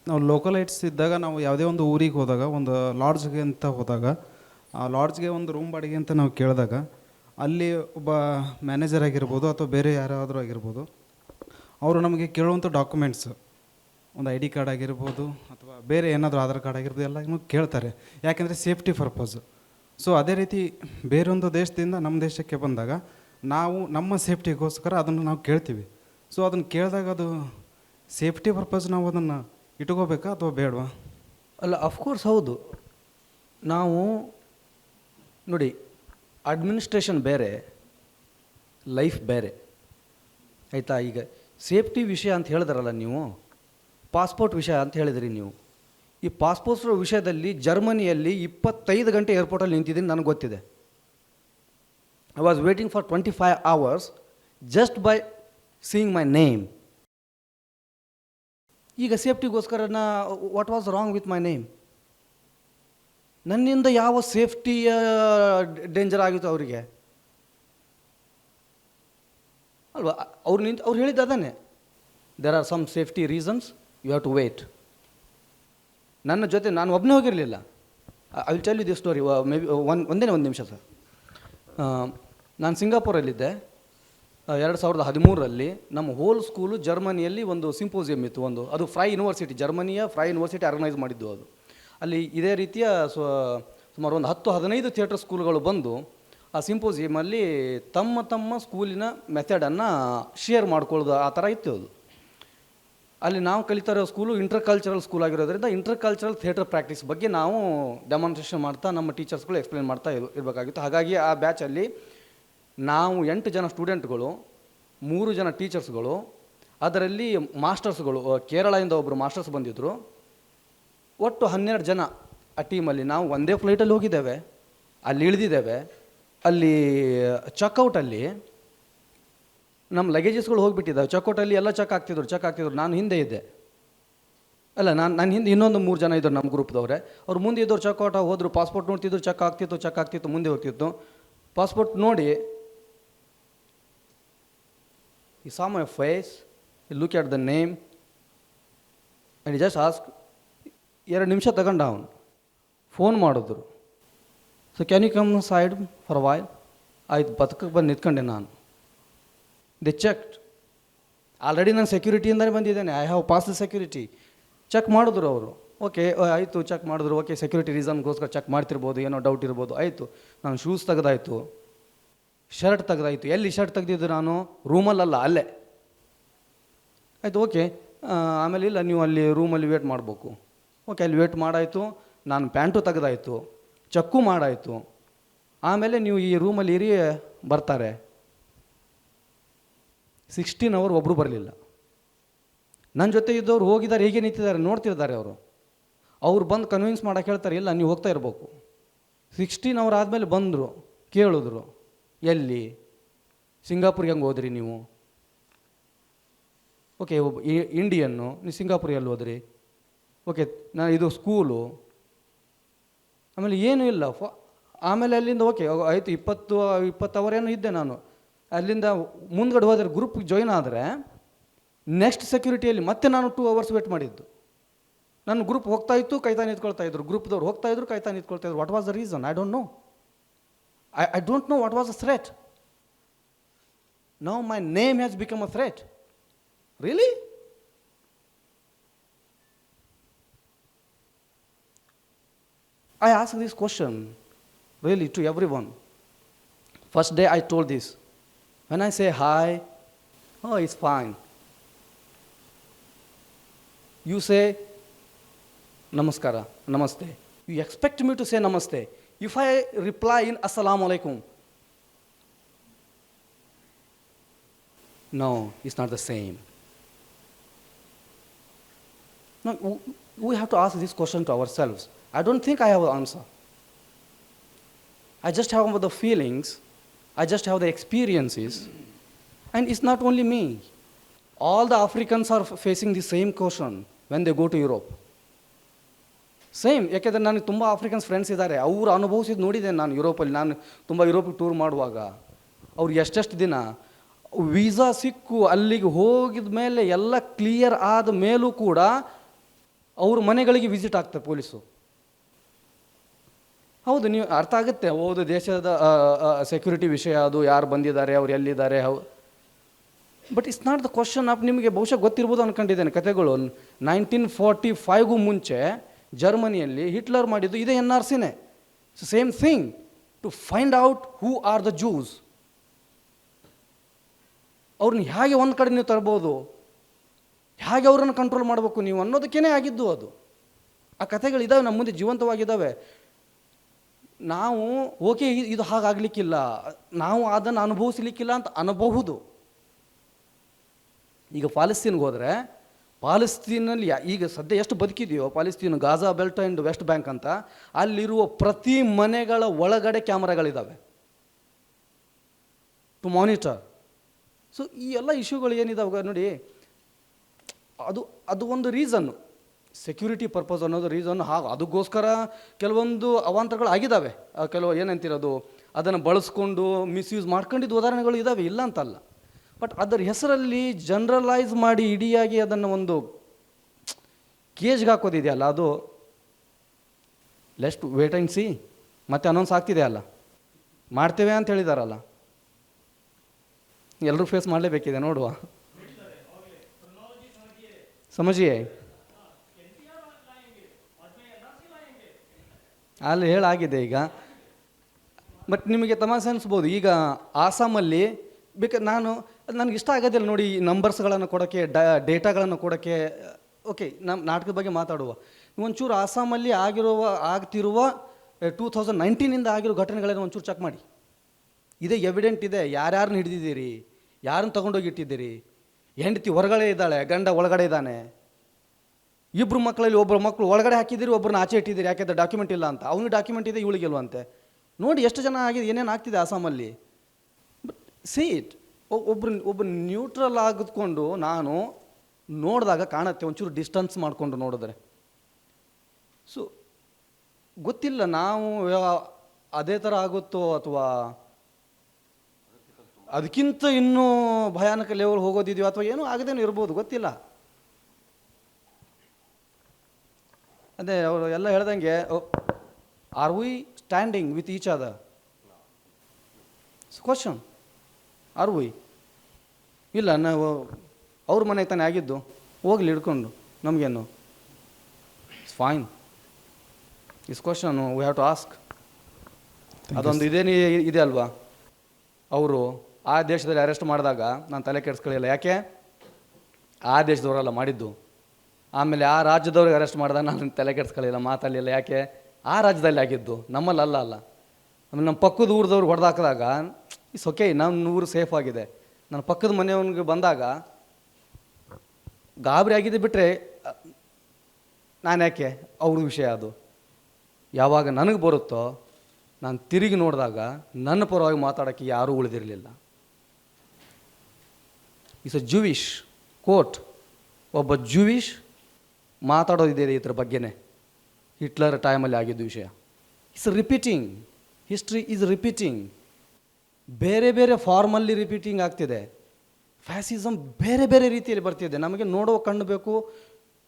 ನಾವು ಲೋಕಲೈಟ್ಸ್ ಇದ್ದಾಗ ನಾವು ಯಾವುದೇ ಒಂದು ಊರಿಗೆ ಹೋದಾಗ, ಒಂದು ಲಾಡ್ಜ್ಗೆ ಅಂತ ಹೋದಾಗ, ಆ ಲಾಡ್ಜ್ಗೆ ಒಂದು ರೂಮ್ ಬಾಡಿಗೆ ಅಂತ ನಾವು ಕೇಳಿದಾಗ, ಅಲ್ಲಿ ಒಬ್ಬ ಮ್ಯಾನೇಜರ್ ಆಗಿರ್ಬೋದು ಅಥವಾ ಬೇರೆ ಯಾರಾದರೂ ಆಗಿರ್ಬೋದು, ಅವರು ನಮಗೆ ಕೇಳುವಂಥ ಡಾಕ್ಯುಮೆಂಟ್ಸ್, ಒಂದು ಐ ಡಿ ಕಾರ್ಡ್ ಆಗಿರ್ಬೋದು ಅಥವಾ ಬೇರೆ ಏನಾದರೂ ಆಧಾರ್ ಕಾರ್ಡ್ ಆಗಿರ್ಬೋದು, ಎಲ್ಲ ಕೇಳ್ತಾರೆ. ಯಾಕೆಂದರೆ ಸೇಫ್ಟಿ ಪರ್ಪಸ್. ಸೊ ಅದೇ ರೀತಿ ಬೇರೊಂದು ದೇಶದಿಂದ ನಮ್ಮ ದೇಶಕ್ಕೆ ಬಂದಾಗ ನಾವು ನಮ್ಮ ಸೇಫ್ಟಿಗೋಸ್ಕರ ಅದನ್ನು ನಾವು ಕೇಳ್ತೀವಿ. ಸೊ ಅದನ್ನು ಕೇಳಿದಾಗ ಅದು ಸೇಫ್ಟಿ ಪರ್ಪಸ್ ನಾವು ಅದನ್ನು ಇಟ್ಕೋಬೇಕಾ ಅಥವಾ ಬೇಡವಾ? ಅಲ್ಲ, ಅಫ್ಕೋರ್ಸ್ ಹೌದು. ನಾವು ನೋಡಿ, ಅಡ್ಮಿನಿಸ್ಟ್ರೇಷನ್ ಬೇರೆ, ಲೈಫ್ ಬೇರೆ, ಆಯಿತಾ? ಈಗ ಸೇಫ್ಟಿ ವಿಷಯ ಅಂತ ಹೇಳಿದ್ರಲ್ಲ ನೀವು, ಪಾಸ್ಪೋರ್ಟ್ ವಿಷಯ ಅಂತ ಹೇಳಿದ್ರಿ ನೀವು. ಈ ಪಾಸ್ಪೋರ್ಟ್ ವಿಷಯದಲ್ಲಿ ಜರ್ಮನಿಯಲ್ಲಿ 25 ಗಂಟೆ ಏರ್ಪೋರ್ಟಲ್ಲಿ ನಿಂತಿದ್ದೀನಿ, ನನಗೆ ಗೊತ್ತಿದೆ. I was waiting for 25 hours just by seeing my name. ಈಗ ಸೇಫ್ಟಿಗೋಸ್ಕರ what was wrong with my name? ನನ್ನಿಂದ ಯಾವ ಸೇಫ್ಟಿಯ ಡೇಂಜರ್ ಆಗಿತ್ತು ಅವರಿಗೆ ಅಲ್ವಾ? ಅವ್ರು ಹೇಳಿದ್ದು ಅದನ್ನೇ, there are some safety reasons, you have to wait. ನನ್ನ ಜೊತೆ ನಾನು ಒಬ್ಬನೇ ಹೋಗಿರಲಿಲ್ಲ. I will tell you the story. Maybe ಒಂದೇ ಒಂದು ನಿಮಿಷ ಸರ್. ನಾನು ಸಿಂಗಾಪುರಲ್ಲಿದ್ದೆ 2013ರಲ್ಲಿ. ನಮ್ಮ ಹೋಲ್ ಸ್ಕೂಲು ಜರ್ಮನಿಯಲ್ಲಿ ಒಂದು ಸಿಂಪೋಸಿಯಮ್ ಇತ್ತು, ಅದು ಫ್ರೈ ಯೂನಿವರ್ಸಿಟಿ, ಜರ್ಮನಿಯ ಫ್ರೈ ಯೂನಿವರ್ಸಿಟಿ ಆರ್ಗನೈಸ್ ಮಾಡಿದ್ದು ಅದು. ಅಲ್ಲಿ ಇದೇ ರೀತಿಯ ಸುಮಾರು ಒಂದು 10-15 ಥಿಯೇಟರ್ ಸ್ಕೂಲ್ಗಳು ಬಂದು ಆ ಸಿಂಪೋಸಿಯಮಲ್ಲಿ ತಮ್ಮ ಸ್ಕೂಲಿನ ಮೆಥಡನ್ನು ಶೇರ್ ಮಾಡ್ಕೊಳ್ಳೋದು, ಆ ಥರ ಇತ್ತು ಅದು. ಅಲ್ಲಿ ನಾವು ಕಲಿತಾ ಇರೋ ಸ್ಕೂಲು ಇಂಟರ್ಕಲ್ಚರಲ್ ಸ್ಕೂಲ್ ಆಗಿರೋದ್ರಿಂದ ಇಂಟರ್ಕಲ್ಚರಲ್ ಥಿಯೇಟರ್ ಪ್ರಾಕ್ಟೀಸ್ ಬಗ್ಗೆ ನಾವು ಡೆಮಾನ್ಸ್ಟ್ರೇಷನ್ ಮಾಡ್ತಾ ನಮ್ಮ ಟೀಚರ್ಸ್ಗಳು ಎಕ್ಸ್ಪ್ಲೇನ್ ಮಾಡ್ತಾ ಇರಬೇಕಾಗಿತ್ತು. ಹಾಗಾಗಿ ಆ ಬ್ಯಾಚಲ್ಲಿ ನಾವು 8 ಜನ ಸ್ಟೂಡೆಂಟ್ಗಳು, 3 ಜನ ಟೀಚರ್ಸ್ಗಳು, ಅದರಲ್ಲಿ ಮಾಸ್ಟರ್ಸ್ಗಳು, ಕೇರಳದಿಂದ ಒಬ್ಬರು ಮಾಸ್ಟರ್ಸ್ ಬಂದಿದ್ದರು. ಒಟ್ಟು 12 ಜನ ಆ ಟೀಮಲ್ಲಿ. ನಾವು ಒಂದೇ ಫ್ಲೈಟಲ್ಲಿ ಹೋಗಿದ್ದೇವೆ, ಅಲ್ಲಿ ಇಳಿದಿದ್ದೇವೆ. ಅಲ್ಲಿ ಚೆಕ್ಔಟಲ್ಲಿ ನಮ್ಮ ಲಗೇಜಸ್ಗಳು ಹೋಗಿಬಿಟ್ಟಿದ್ದಾವೆ. ಚೆಕ್ಔಟಲ್ಲಿ ಎಲ್ಲ ಚೆಕ್ ಆಗ್ತಿದ್ರು. ನಾನು ಹಿಂದೆ ಇದ್ದೆ. ಅಲ್ಲ, ನನ್ನ ಹಿಂದೆ ಇನ್ನೊಂದು 3 ಜನ ಇದ್ದರು ನಮ್ಮ ಗ್ರೂಪ್ದವ್ರೆ. ಅವ್ರು ಮುಂದೆ ಇದ್ದವ್ರು ಚೆಕ್ಔಟ್ ಹೋದರು, ಪಾಸ್ಪೋರ್ಟ್ ನೋಡ್ತಿದ್ರು, ಚೆಕ್ ಆಗ್ತಿತ್ತು, ಮುಂದೆ ಹೋಗ್ತಿತ್ತು. ಪಾಸ್ಪೋರ್ಟ್ ನೋಡಿ, he saw my face, he looked at the name and he just asked, 2 ನಿಮಿಷ ತಗೊಂಡ ಅವನು. ಫೋನ್ ಮಾಡಿದ್ರು, so can you come side for a while? ಆಯ್ತು, ಬದುಕಕ್ಕೆ ಬಂದು ನಿಂತ್ಕೊಂಡೆ ನಾನು. ದೆ ಚೆಕ್ಡ್. ಆಲ್ರೆಡಿ ನಾನು ಸೆಕ್ಯೂರಿಟಿಯಿಂದಲೇ ಬಂದಿದ್ದೇನೆ, I have pass the security. Check ಮಾಡಿದ್ರು ಅವರು. ಓಕೆ ಆಯಿತು, ಚೆಕ್ ಮಾಡಿದ್ರು. ಓಕೆ, ಸೆಕ್ಯೂರಿಟಿ ರೀಸನ್ಗೋಸ್ಕರ ಚೆಕ್ ಮಾಡ್ತಿರ್ಬೋದು, ಏನೋ ಡೌಟ್ ಇರ್ಬೋದು. ಆಯಿತು, ನಾನು ಶೂಸ್ ತೆಗೆದಾಯಿತು, ಶರ್ಟ್ ತೆಗೆದಾಯಿತು. ಎಲ್ಲಿ ಶರ್ಟ್ ತೆಗೆದಿದ್ದು ನಾನು? ರೂಮಲ್ಲಲ್ಲ, ಅಲ್ಲೇ. ಆಯಿತು, ಓಕೆ. ಆಮೇಲೆ ಇಲ್ಲ, ನೀವು ಅಲ್ಲಿ ರೂಮಲ್ಲಿ ವೇಟ್ ಮಾಡಬೇಕು. ಓಕೆ, ಅಲ್ಲಿ ವೇಟ್ ಮಾಡಾಯಿತು. ನಾನು ಪ್ಯಾಂಟು ತೆಗೆದಾಯಿತು, ಚೆಕ್ಕು ಮಾಡಾಯಿತು. ಆಮೇಲೆ ನೀವು ಈ ರೂಮಲ್ಲಿ ಇರಿ, ಬರ್ತಾರೆ. 16 hours ಒಬ್ಬರು ಬರಲಿಲ್ಲ. ನನ್ನ ಜೊತೆ ಇದ್ದವ್ರು ಹೋಗಿದ್ದಾರೆ, ಹೇಗೆ ನಿಂತಿದ್ದಾರೆ ನೋಡ್ತಿರ್ತಾರೆ ಅವರು. ಅವ್ರು ಬಂದು ಕನ್ವಿನ್ಸ್ ಮಾಡೋಕೆ ಹೇಳ್ತಾರೆ, ಇಲ್ಲ ನೀವು ಹೋಗ್ತಾ ಇರಬೇಕು. 16 hours ಆದಮೇಲೆ ಬಂದರು. ಕೇಳಿದ್ರು, ಎಲ್ಲಿ, ಸಿಂಗಾಪುರ್ಗೆ ಹೆಂಗೆ ಹೋದ್ರಿ ನೀವು? ಓಕೆ, ಒಬ್ಬ ಇಂಡಿಯನ್ನು, ನೀವು ಸಿಂಗಾಪುರ್ಗೆ ಎಲ್ಲಿ ಹೋದ್ರಿ? ಓಕೆ, ನಾನು ಇದು ಸ್ಕೂಲು, ಆಮೇಲೆ ಏನೂ ಇಲ್ಲ. ಆಮೇಲೆ ಅಲ್ಲಿಂದ ಓಕೆ ಆಯಿತು, 20 ಅವರೇನೋ ಇದ್ದೆ ನಾನು. ಅಲ್ಲಿಂದ ಮುಂದ್ಗಡೆ ಹೋದರೆ ಗ್ರೂಪ್ಗೆ ಜಾಯ್ನ್ ಆದರೆ ನೆಕ್ಸ್ಟ್ ಸೆಕ್ಯೂರಿಟಿಯಲ್ಲಿ ಮತ್ತೆ ನಾನು 2 ಅವರ್ಸ್ ವೇಟ್ ಮಾಡಿದ್ದು. ನನ್ನ ಗ್ರೂಪ್ ಹೋಗ್ತಾ ಇತ್ತು, ಕಾಯ್ತಾ ನಿಂತ್ಕೊಳ್ತಾ ಇದ್ರು, ಗ್ರೂಪ್ದವ್ರು ಹೋಗ್ತಾ ಇದ್ರು, ಕಾಯ್ತಾ ನಿಂತ್ಕೊಳ್ತಾ ಇದ್ರು. What was the reason? I don't know. I don't know what was the threat. Now my name has become a threat. Really? I ask this question really to everyone. First day I told this. When I say hi, oh, it's fine. You say namaskara, namaste. You expect me to say namaste. If I reply in assalamu alaikum, no, it's not the same. No, we have to ask this question to ourselves. I don't think I have an answer. I just have the feelings, I just have the experiences, and it's not only me. All the Africans are facing the same question when they go to Europe. Same, ಯಾಕೆಂದರೆ ನನಗೆ ತುಂಬ Africans friends ಇದ್ದಾರೆ. ಅವರು ಅನುಭವಿಸಿದ್ದು ನೋಡಿದ್ದೇನೆ ನಾನು ಯುರೋಪಲ್ಲಿ. ನಾನು ತುಂಬ ಯುರೋಪಿಗೆ ಟೂರ್ ಮಾಡುವಾಗ ಅವ್ರು ಎಷ್ಟೆಷ್ಟು ದಿನ ವೀಸಾ ಸಿಕ್ಕು ಅಲ್ಲಿಗೆ ಹೋಗಿದ ಮೇಲೆ ಎಲ್ಲ ಕ್ಲಿಯರ್ ಆದ ಮೇಲೂ ಕೂಡ ಅವ್ರ ಮನೆಗಳಿಗೆ ವಿಸಿಟ್ ಆಗ್ತಾರೆ ಪೊಲೀಸು. ಹೌದು, ನೀವು ಅರ್ಥ ಆಗುತ್ತೆ, ಹೌದು ದೇಶದ ಸೆಕ್ಯೂರಿಟಿ ವಿಷಯ, ಅದು ಯಾರು ಬಂದಿದ್ದಾರೆ, ಅವ್ರು ಎಲ್ಲಿದ್ದಾರೆ. But it's not the question of, ನಿಮಗೆ ಬಹುಶಃ ಗೊತ್ತಿರ್ಬೋದು ಅಂದ್ಕೊಂಡಿದ್ದೇನೆ ಕತೆಗಳು. 1945ಗೂ ಮುಂಚೆ ಜರ್ಮನಿಯಲ್ಲಿ ಹಿಟ್ಲರ್ ಮಾಡಿದ್ದು ಇದೇ NRCನೇ. Same thing, to find out who are the Jews. ಅವ್ರನ್ನ ಹೇಗೆ ಒಂದು ಕಡೆ ನೀವು ತರ್ಬೋದು, ಹೇಗೆ ಅವ್ರನ್ನ ಕಂಟ್ರೋಲ್ ಮಾಡಬೇಕು ನೀವು ಅನ್ನೋದಕ್ಕೇ ಆಗಿದ್ದು ಅದು. ಆ ಕಥೆಗಳಿದ್ದಾವೆ ನಮ್ಮ ಮುಂದೆ, ಜೀವಂತವಾಗಿದ್ದಾವೆ. ನಾವು ಓಕೆ ಇದು ಹಾಗಾಗಲಿಕ್ಕಿಲ್ಲ, ನಾವು ಅದನ್ನು ಅನುಭವಿಸ್ಲಿಕ್ಕಿಲ್ಲ ಅಂತ ಅನ್ಬಹುದು. ಈಗ ಪಾಲೆಸ್ತೀನ್ಗೆ ಹೋದರೆ, ಪಾಲೆಸ್ತೀನಲ್ಲಿ ಈಗ ಸದ್ಯ ಎಷ್ಟು ಬದುಕಿದೆಯೋ Palestine, Gaza belt and West Bank ಅಂತ, ಅಲ್ಲಿರುವ ಪ್ರತಿ ಮನೆಗಳ ಒಳಗಡೆ ಕ್ಯಾಮ್ರಾಗಳಿದ್ದಾವೆ ಟು ಮಾನಿಟರ್. ಸೊ ಈ ಎಲ್ಲ ಇಶ್ಯೂಗಳು ಏನಿದಾವೆ ನೋಡಿ, ಅದು ಒಂದು ರೀಸನ್ನು, ಸೆಕ್ಯೂರಿಟಿ ಪರ್ಪಸ್ ಅನ್ನೋದು ರೀಸನ್. ಅದಕ್ಕೋಸ್ಕರ ಕೆಲವೊಂದು ಅವಾಂತರಗಳು ಆಗಿದ್ದಾವೆ, ಕೆಲವು ಏನಂತಿರೋದು ಅದನ್ನು ಬಳಸ್ಕೊಂಡು ಮಿಸ್ಯೂಸ್ ಮಾಡ್ಕೊಂಡಿದ್ದು ಉದಾಹರಣೆಗಳು ಇದ್ದಾವೆ, ಇಲ್ಲ ಅಂತಲ್ಲ. ಬಟ್ ಅದರ ಹೆಸರಲ್ಲಿ ಜನರಲೈಸ್ ಮಾಡಿ ಇಡಿಯಾಗಿ ಅದನ್ನು ಒಂದು ಕೇಜ್ಗೆ ಹಾಕೋದಿದೆಯಲ್ಲ, ಅದು ಲೆಸ್ಟ್ ವೇಟ್ ಆ್ಯಂಡ್ ಸಿ. ಮತ್ತೆ ಅನೌನ್ಸ್ ಆಗ್ತಿದೆ ಅಲ್ಲ, ಮಾಡ್ತೇವೆ ಅಂತ ಹೇಳಿದಾರಲ್ಲ, ಎಲ್ಲರೂ ಫೇಸ್ ಮಾಡಲೇಬೇಕಿದೆ, ನೋಡುವ. ಸಮಜಿಯೇ ಅಲ್ಲಿ ಹೇಳಾಗಿದೆ ಈಗ. ಬಟ್ ನಿಮಗೆ ತಮಾಷೆ ಅನಿಸ್ಬೋದು, ಈಗ ಆಸಾಮಲ್ಲಿ ನನಗೆ ಇಷ್ಟ ಆಗೋದಿಲ್ಲ ನೋಡಿ ಈ ನಂಬರ್ಸ್ಗಳನ್ನು ಕೊಡೋಕ್ಕೆ, ಡೇಟಾಗಳನ್ನು ಕೊಡೋಕ್ಕೆ. ಓಕೆ, ನಮ್ಮ ನಾಟಕದ ಬಗ್ಗೆ ಮಾತಾಡುವ. ಒಂಚೂರು ಆಸಾಮಲ್ಲಿ ಆಗ್ತಿರುವ 2019 ಆಗಿರೋ ಘಟನೆಗಳನ್ನು ಒಂಚೂರು ಚೆಕ್ ಮಾಡಿ. ಇದೇ ಎವಿಡೆಂಟ್ ಇದೆ, ಯಾರ್ಯಾರನ್ನ ಹಿಡಿದಿದ್ದೀರಿ, ಯಾರನ್ನ ತೊಗೊಂಡೋಗಿ ಇಟ್ಟಿದ್ದೀರಿ. ಹೆಂಡತಿ ಹೊರಗಡೆ ಇದ್ದಾಳೆ, ಗಂಡ ಒಳಗಡೆ ಇದ್ದಾನೆ. ಇಬ್ಬರು ಮಕ್ಕಳಲ್ಲಿ ಒಬ್ಬರು ಮಕ್ಕಳು ಒಳಗಡೆ ಹಾಕಿದ್ದೀರಿ, ಒಬ್ಬರನ್ನ ಆಚೆ ಇಟ್ಟಿದ್ದೀರಿ, ಯಾಕೆಂದ್ರೆ ಡಾಕ್ಯುಮೆಂಟ್ ಇಲ್ಲ ಅಂತ. ಅವನಿಗೆ ಡಾಕ್ಯುಮೆಂಟ್ ಇದೆ, ಇವಳಿಗಿಲ್ವಂತೆ. ನೋಡಿ ಎಷ್ಟು ಜನ ಆಗಿದೆ, ಏನೇನು ಆಗ್ತಿದೆ ಆಸಾಮಲ್ಲಿ. ಬಟ್ ಸಿ ಇಟ್, ಒಬ್ಬ ನ್ಯೂಟ್ರಲ್ ಆಗಿದ್ಕೊಂಡು ನಾನು ನೋಡಿದಾಗ ಕಾಣುತ್ತೆ, ಒಂಚೂರು ಡಿಸ್ಟನ್ಸ್ ಮಾಡಿಕೊಂಡು ನೋಡಿದ್ರೆ. ಸೊ ಗೊತ್ತಿಲ್ಲ, ನಾವು ಅದೇ ಥರ ಆಗುತ್ತೋ ಅಥವಾ ಅದಕ್ಕಿಂತ ಇನ್ನೂ ಭಯಾನಕ ಲೆವೆಲ್ ಹೋಗೋದಿದೆಯೋ ಅಥವಾ ಏನೂ ಆಗದೇನೂ ಇರ್ಬೋದು, ಗೊತ್ತಿಲ್ಲ. ಅದೇ ಅವರು ಎಲ್ಲ ಹೇಳ್ದಂಗೆ, are we standing with each other? Question, are we? ಇಲ್ಲ, ನಾವು ಅವ್ರ ಮನೆಗೆ ತಾನೇ ಆಗಿದ್ದು, ಹೋಗ್ಲಿ ಹಿಡ್ಕೊಂಡು, ನಮಗೇನು, it's fine. Is question we have to ask. ಅದೊಂದು ಇದೆ ಅಲ್ವಾ, ಅವರು ಆ ದೇಶದಲ್ಲಿ ಅರೆಸ್ಟ್ ಮಾಡಿದಾಗ ನಾನು ತಲೆ ಕೆಡಿಸ್ಕೊಳ್ಳಿಲ್ಲ, ಯಾಕೆ ಆ ದೇಶದವರೆಲ್ಲ ಮಾಡಿದ್ದು. ಆಮೇಲೆ ಆ ರಾಜ್ಯದವ್ರಿಗೆ ಅರೆಸ್ಟ್ ಮಾಡಿದಾಗ ನಾನು ತಲೆ ಕೆಡಿಸ್ಕೊಳ್ಳಿಲ್ಲ, ಮಾತಾಡಲಿಲ್ಲ, ಯಾಕೆ ಆ ರಾಜ್ಯದಲ್ಲಿ ಆಗಿದ್ದು, ನಮ್ಮಲ್ಲಿ ಅಲ್ಲ. ಆಮೇಲೆ ನಮ್ಮ ಪಕ್ಕದ ಊರದವ್ರು ಹೊಡೆದಾಕಿದಾಗ ಇಟ್ಸ್ ಓಕೆ, ನಮ್ಮ ಊರು ಸೇಫ್ ಆಗಿದೆ. ನನ್ನ ಪಕ್ಕದ ಮನೆಯವನಿಗೆ ಬಂದಾಗ ಗಾಬರಿ ಆಗಿದೆ, ಬಿಟ್ಟರೆ ನಾನು ಯಾಕೆ, ಅವ್ರ ವಿಷಯ ಅದು. ಯಾವಾಗ ನನಗೆ ಬರುತ್ತೋ ನಾನು ತಿರುಗಿ ನೋಡಿದಾಗ ನನ್ನ ಪರವಾಗಿ ಮಾತಾಡೋಕ್ಕೆ ಯಾರೂ ಉಳಿದಿರಲಿಲ್ಲ. It's a ಜೂವಿಷ್ court. ಒಬ್ಬ ಜೂವಿಷ್ ಮಾತಾಡೋದಿದೆ ಇದ್ರ ಬಗ್ಗೆನೇ, ಹಿಟ್ಲರ್ ಟೈಮಲ್ಲಿ ಆಗಿದ್ದು ವಿಷಯ. It's repeating, history is repeating. ಬೇರೆ ಬೇರೆ ಫಾರ್ಮಲ್ಲಿ ರಿಪೀಟಿಂಗ್ ಆಗ್ತಿದೆ. ಫ್ಯಾಸಿಸಮ್ ಬೇರೆ ಬೇರೆ ರೀತಿಯಲ್ಲಿ ಬರ್ತಿದೆ. ನಮಗೆ ನೋಡೋ ಕಣ್ಣು ಬೇಕು,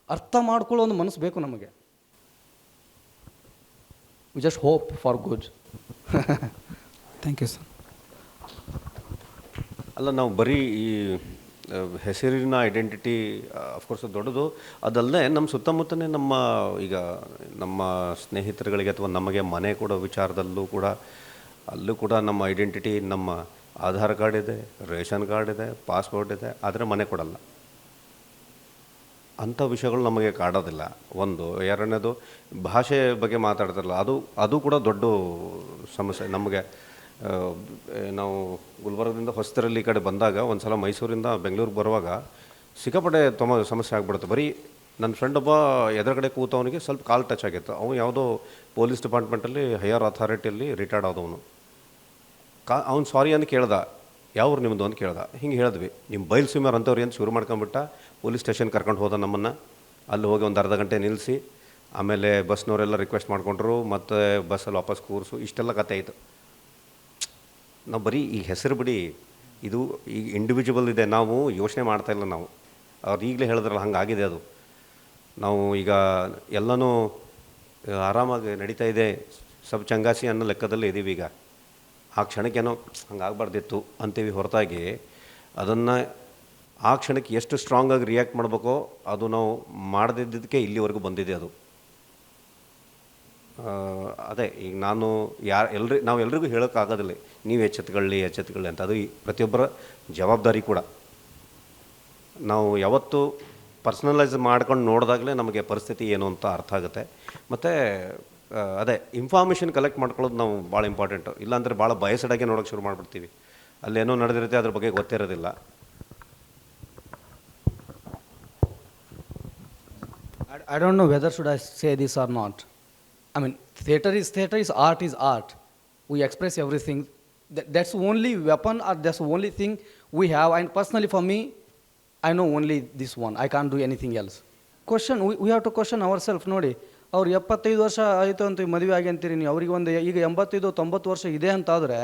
ಅರ್ಥ ಮಾಡ್ಕೊಳ್ಳೋ ಒಂದು ಮನಸ್ಸು ಬೇಕು ನಮಗೆ. We just hope for good. Thank you sir. ಅಲ್ಲ, ನಾವು ಬರೀ ಈ ಹೆಸರಿನ ಐಡೆಂಟಿಟಿ ಅಫ್ಕೋರ್ಸ್ ದೊಡ್ಡದು, ಅದಲ್ಲದೆ ನಮ್ಮ ಸುತ್ತಮುತ್ತನೇ ಈಗ ನಮ್ಮ ಸ್ನೇಹಿತರುಗಳಿಗೆ ಅಥವಾ ನಮಗೆ ಮನೆ ಕೊಡೋ ವಿಚಾರದಲ್ಲೂ ಕೂಡ ಅಲ್ಲೂ ಕೂಡ ನಮ್ಮ ಐಡೆಂಟಿಟಿ, ನಮ್ಮ ಆಧಾರ್ ಕಾರ್ಡ್ ಇದೆ, ರೇಷನ್ ಕಾರ್ಡ್ ಇದೆ, ಪಾಸ್ಪೋರ್ಟ್ ಇದೆ, ಆದರೆ ಮನೆ ಕೊಡಲ್ಲ. ಅಂಥ ವಿಷಯಗಳು ನಮಗೆ ಕಾಡೋದಿಲ್ಲ. ಒಂದು. ಎರಡನೇದು ಭಾಷೆ ಬಗ್ಗೆ ಮಾತಾಡ್ತಾರಲ್ಲ, ಅದು ಕೂಡ ದೊಡ್ಡ ಸಮಸ್ಯೆ ನಮಗೆ. ನಾವು ಗುಲ್ಬರ್ಗದಿಂದ ಹೊಸತರಲ್ಲಿ ಈ ಕಡೆ ಬಂದಾಗ ಒಂದು ಸಲ ಮೈಸೂರಿಂದ ಬೆಂಗಳೂರಿಗೆ ಬರುವಾಗ ಸಿಕ್ಕಾಪಟ್ಟೆ ಸಮಸ್ಯೆ ಆಗ್ಬಿಡುತ್ತೆ. ಬರೀ ನನ್ನ ಫ್ರೆಂಡ್ ಒಬ್ಬ ಎದುರುಗಡೆ ಕೂತವನಿಗೆ ಸ್ವಲ್ಪ ಕಾಲು ಟಚ್ ಆಗಿತ್ತು. ಅವನು ಯಾವುದೋ ಪೊಲೀಸ್ ಡಿಪಾರ್ಟ್ಮೆಂಟಲ್ಲಿ ಹೈಯರ್ ಅಥಾರಿಟಿಯಲ್ಲಿ ರಿಟೈರ್ಡ್ ಆದವನು. ಅವ್ನು ಸಾರಿ ಅಂತ ಕೇಳ್ದ, ಯಾವ್ರು ನಿಮ್ಮದು ಅಂತ ಕೇಳ್ದ. ಹಿಂಗೆ ಹೇಳಿದ್ವಿ, ನಿಮ್ಮ ಬೈಲ್ ಸ್ವಿಮ್ಮರ್ ಅಂತವ್ರು ಏನು ಶುರು ಮಾಡ್ಕೊಂಬಿಟ್ಟ. ಪೊಲೀಸ್ ಸ್ಟೇಷನ್ ಕರ್ಕೊಂಡು ಹೋದ ನಮ್ಮನ್ನು. ಅಲ್ಲಿ ಹೋಗಿ ಒಂದು ಅರ್ಧ ಗಂಟೆ ನಿಲ್ಲಿಸಿ, ಆಮೇಲೆ ಬಸ್ನವರೆಲ್ಲ ರಿಕ್ವೆಸ್ಟ್ ಮಾಡಿಕೊಂಡ್ರು, ಮತ್ತು ಬಸ್ಸಲ್ಲಿ ವಾಪಸ್ ಕೂರಿಸು, ಇಷ್ಟೆಲ್ಲ ಕತೆ ಆಯಿತು. ನಾವು ಬರೀ ಈ ಹೆಸರು ಬಿಡಿ, ಇದು ಈಗ ಇಂಡಿವಿಜುವಲ್ ಇದೆ, ನಾವು ಯೋಚನೆ ಮಾಡ್ತಾಯಿಲ್ಲ. ನಾವು ಅವ್ರು ಈಗಲೇ ಹೇಳಿದ್ರಲ್ಲ, ಹಂಗಾಗಿದೆ ಅದು. ನಾವು ಈಗ ಎಲ್ಲನೂ ಆರಾಮಾಗಿ ನಡೀತಾ ಇದೆ, ಸಬ್ ಚಂಗಾಸಿ ಅನ್ನೋ ಲೆಕ್ಕದಲ್ಲಿ ಇದ್ದೀವಿ. ಈಗ ಆ ಕ್ಷಣಕ್ಕೇನೋ ಹಂಗಾಗಬಾರ್ದಿತ್ತು ಅಂತೀವಿ ಹೊರತಾಗಿ, ಅದನ್ನು ಆ ಕ್ಷಣಕ್ಕೆ ಎಷ್ಟು ಸ್ಟ್ರಾಂಗಾಗಿ ರಿಯಾಕ್ಟ್ ಮಾಡಬೇಕೋ ಅದು ನಾವು ಮಾಡದಿದ್ದಕ್ಕೆ ಇಲ್ಲಿವರೆಗೂ ಬಂದಿದೆ ಅದು. ಅದೇ ಈಗ ನಾವು ಎಲ್ರಿಗೂ ಹೇಳೋಕ್ಕಾಗೋದಿಲ್ಲ, ನೀವು ಎಚ್ಚೆತ್ಕೊಳ್ಳಿ ಅಂತ. ಅದು ಪ್ರತಿಯೊಬ್ಬರ ಜವಾಬ್ದಾರಿ ಕೂಡ. ನಾವು ಯಾವತ್ತು ಪರ್ಸ್ನಲೈಸ್ ಮಾಡ್ಕೊಂಡು ನೋಡಿದಾಗಲೇ ನಮಗೆ ಪರಿಸ್ಥಿತಿ ಏನು ಅಂತ ಅರ್ಥ ಆಗುತ್ತೆ. ಮತ್ತು ಅದೇ ಇನ್ಫಾರ್ಮೇಷನ್ ಕಲೆಕ್ಟ್ ಮಾಡ್ಕೊಳ್ಳೋದು ನಾವು ಭಾಳ ಇಂಪಾರ್ಟೆಂಟು. ಇಲ್ಲಾಂದರೆ ಭಾಳ ಬಯಸಡಾಗೆ ನೋಡೋಕ್ಕೆ ಶುರು ಮಾಡಿಬಿಡ್ತೀವಿ. ಅಲ್ಲೇನೋ ನಡೆದಿರುತ್ತೆ, ಅದ್ರ ಬಗ್ಗೆ ಗೊತ್ತಿರೋದಿಲ್ಲ. I don't know whether should I say this or not. I mean, theater is art is art. We express everything. That's the only weapon, or that's the only thing we have. And personally for me, I know only this one. I can't do anything else. We have to question ourselves. ನೋಡಿ, ಅವ್ರು 75 ವರ್ಷ ಆಯಿತು ಅಂತ ಮದುವೆ ಆಗಿ ಅಂತೀರಿ ನೀವು. ಅವ್ರಿಗೆ ಒಂದು ಈಗ 85-90 ವರ್ಷ ಇದೆ ಅಂತಾದರೆ,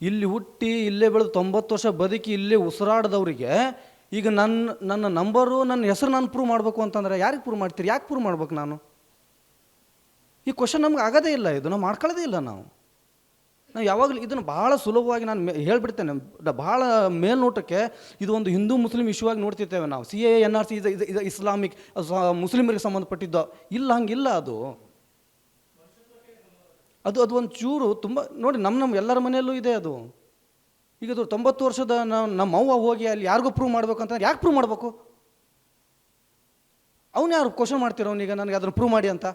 ಇಲ್ಲಿ ಹುಟ್ಟಿ ಇಲ್ಲೇ ಬೆಳೆದು 90 ವರ್ಷ ಬದುಕಿ ಇಲ್ಲೇ ಉಸಿರಾಡ್ದವ್ರಿಗೆ ಈಗ ನನ್ನ ನಂಬರು, ನನ್ನ ಹೆಸರು ನಾನು ಪ್ರೂವ್ ಮಾಡಬೇಕು ಅಂತಂದರೆ ಯಾರಿಗೆ ಪ್ರೂವ್ ಮಾಡ್ತೀರಿ? ಯಾಕೆ ಪ್ರೂವ್ ಮಾಡ್ಬೇಕು ನಾನು? ಈ ಕ್ವಶನ್ ನಮ್ಗೆ ಆಗೋದೇ ಇಲ್ಲ. ಇದು ನಾವು ಮಾಡ್ಕೊಳ್ಳೋದೇ ಇಲ್ಲ. ನಾವು ಯಾವಾಗಲೂ ಇದನ್ನು ಭಾಳ ಸುಲಭವಾಗಿ ನಾನು ಹೇಳ್ಬಿಡ್ತೇನೆ. ಭಾಳ ಮೇಲ್ನೋಟಕ್ಕೆ ಇದು ಒಂದು ಹಿಂದೂ ಮುಸ್ಲಿಂ ಇಶ್ಯೂವಾಗಿ ನೋಡ್ತಿರ್ತೇವೆ ನಾವು. CAA NRC ಇದು ಇಸ್ಲಾಮಿಕ್, ಮುಸ್ಲಿಮರಿಗೆ ಸಂಬಂಧಪಟ್ಟಿದ್ದು. ಇಲ್ಲ, ಹಂಗಿಲ್ಲ. ಅದು ಒಂದು ಚೂರು ತುಂಬ ನೋಡಿ, ನಮ್ಮ ಎಲ್ಲರ ಮನೆಯಲ್ಲೂ ಇದೆ ಅದು. ಈಗ ಅದು 90 ವರ್ಷದ ನಮ್ಮ ಅವ್ವ ಹೋಗಿ ಅಲ್ಲಿ ಯಾರಿಗೂ ಪ್ರೂವ್ ಮಾಡಬೇಕು ಅಂತಂದ್ರೆ ಯಾಕೆ ಪ್ರೂವ್ ಮಾಡಬೇಕು? ಅವನು ಯಾರು ಕ್ವಶನ್ ಮಾಡ್ತೀರ ಅವನೀಗ ನನಗೆ ಅದನ್ನು ಪ್ರೂವ್ ಮಾಡಿ ಅಂತ?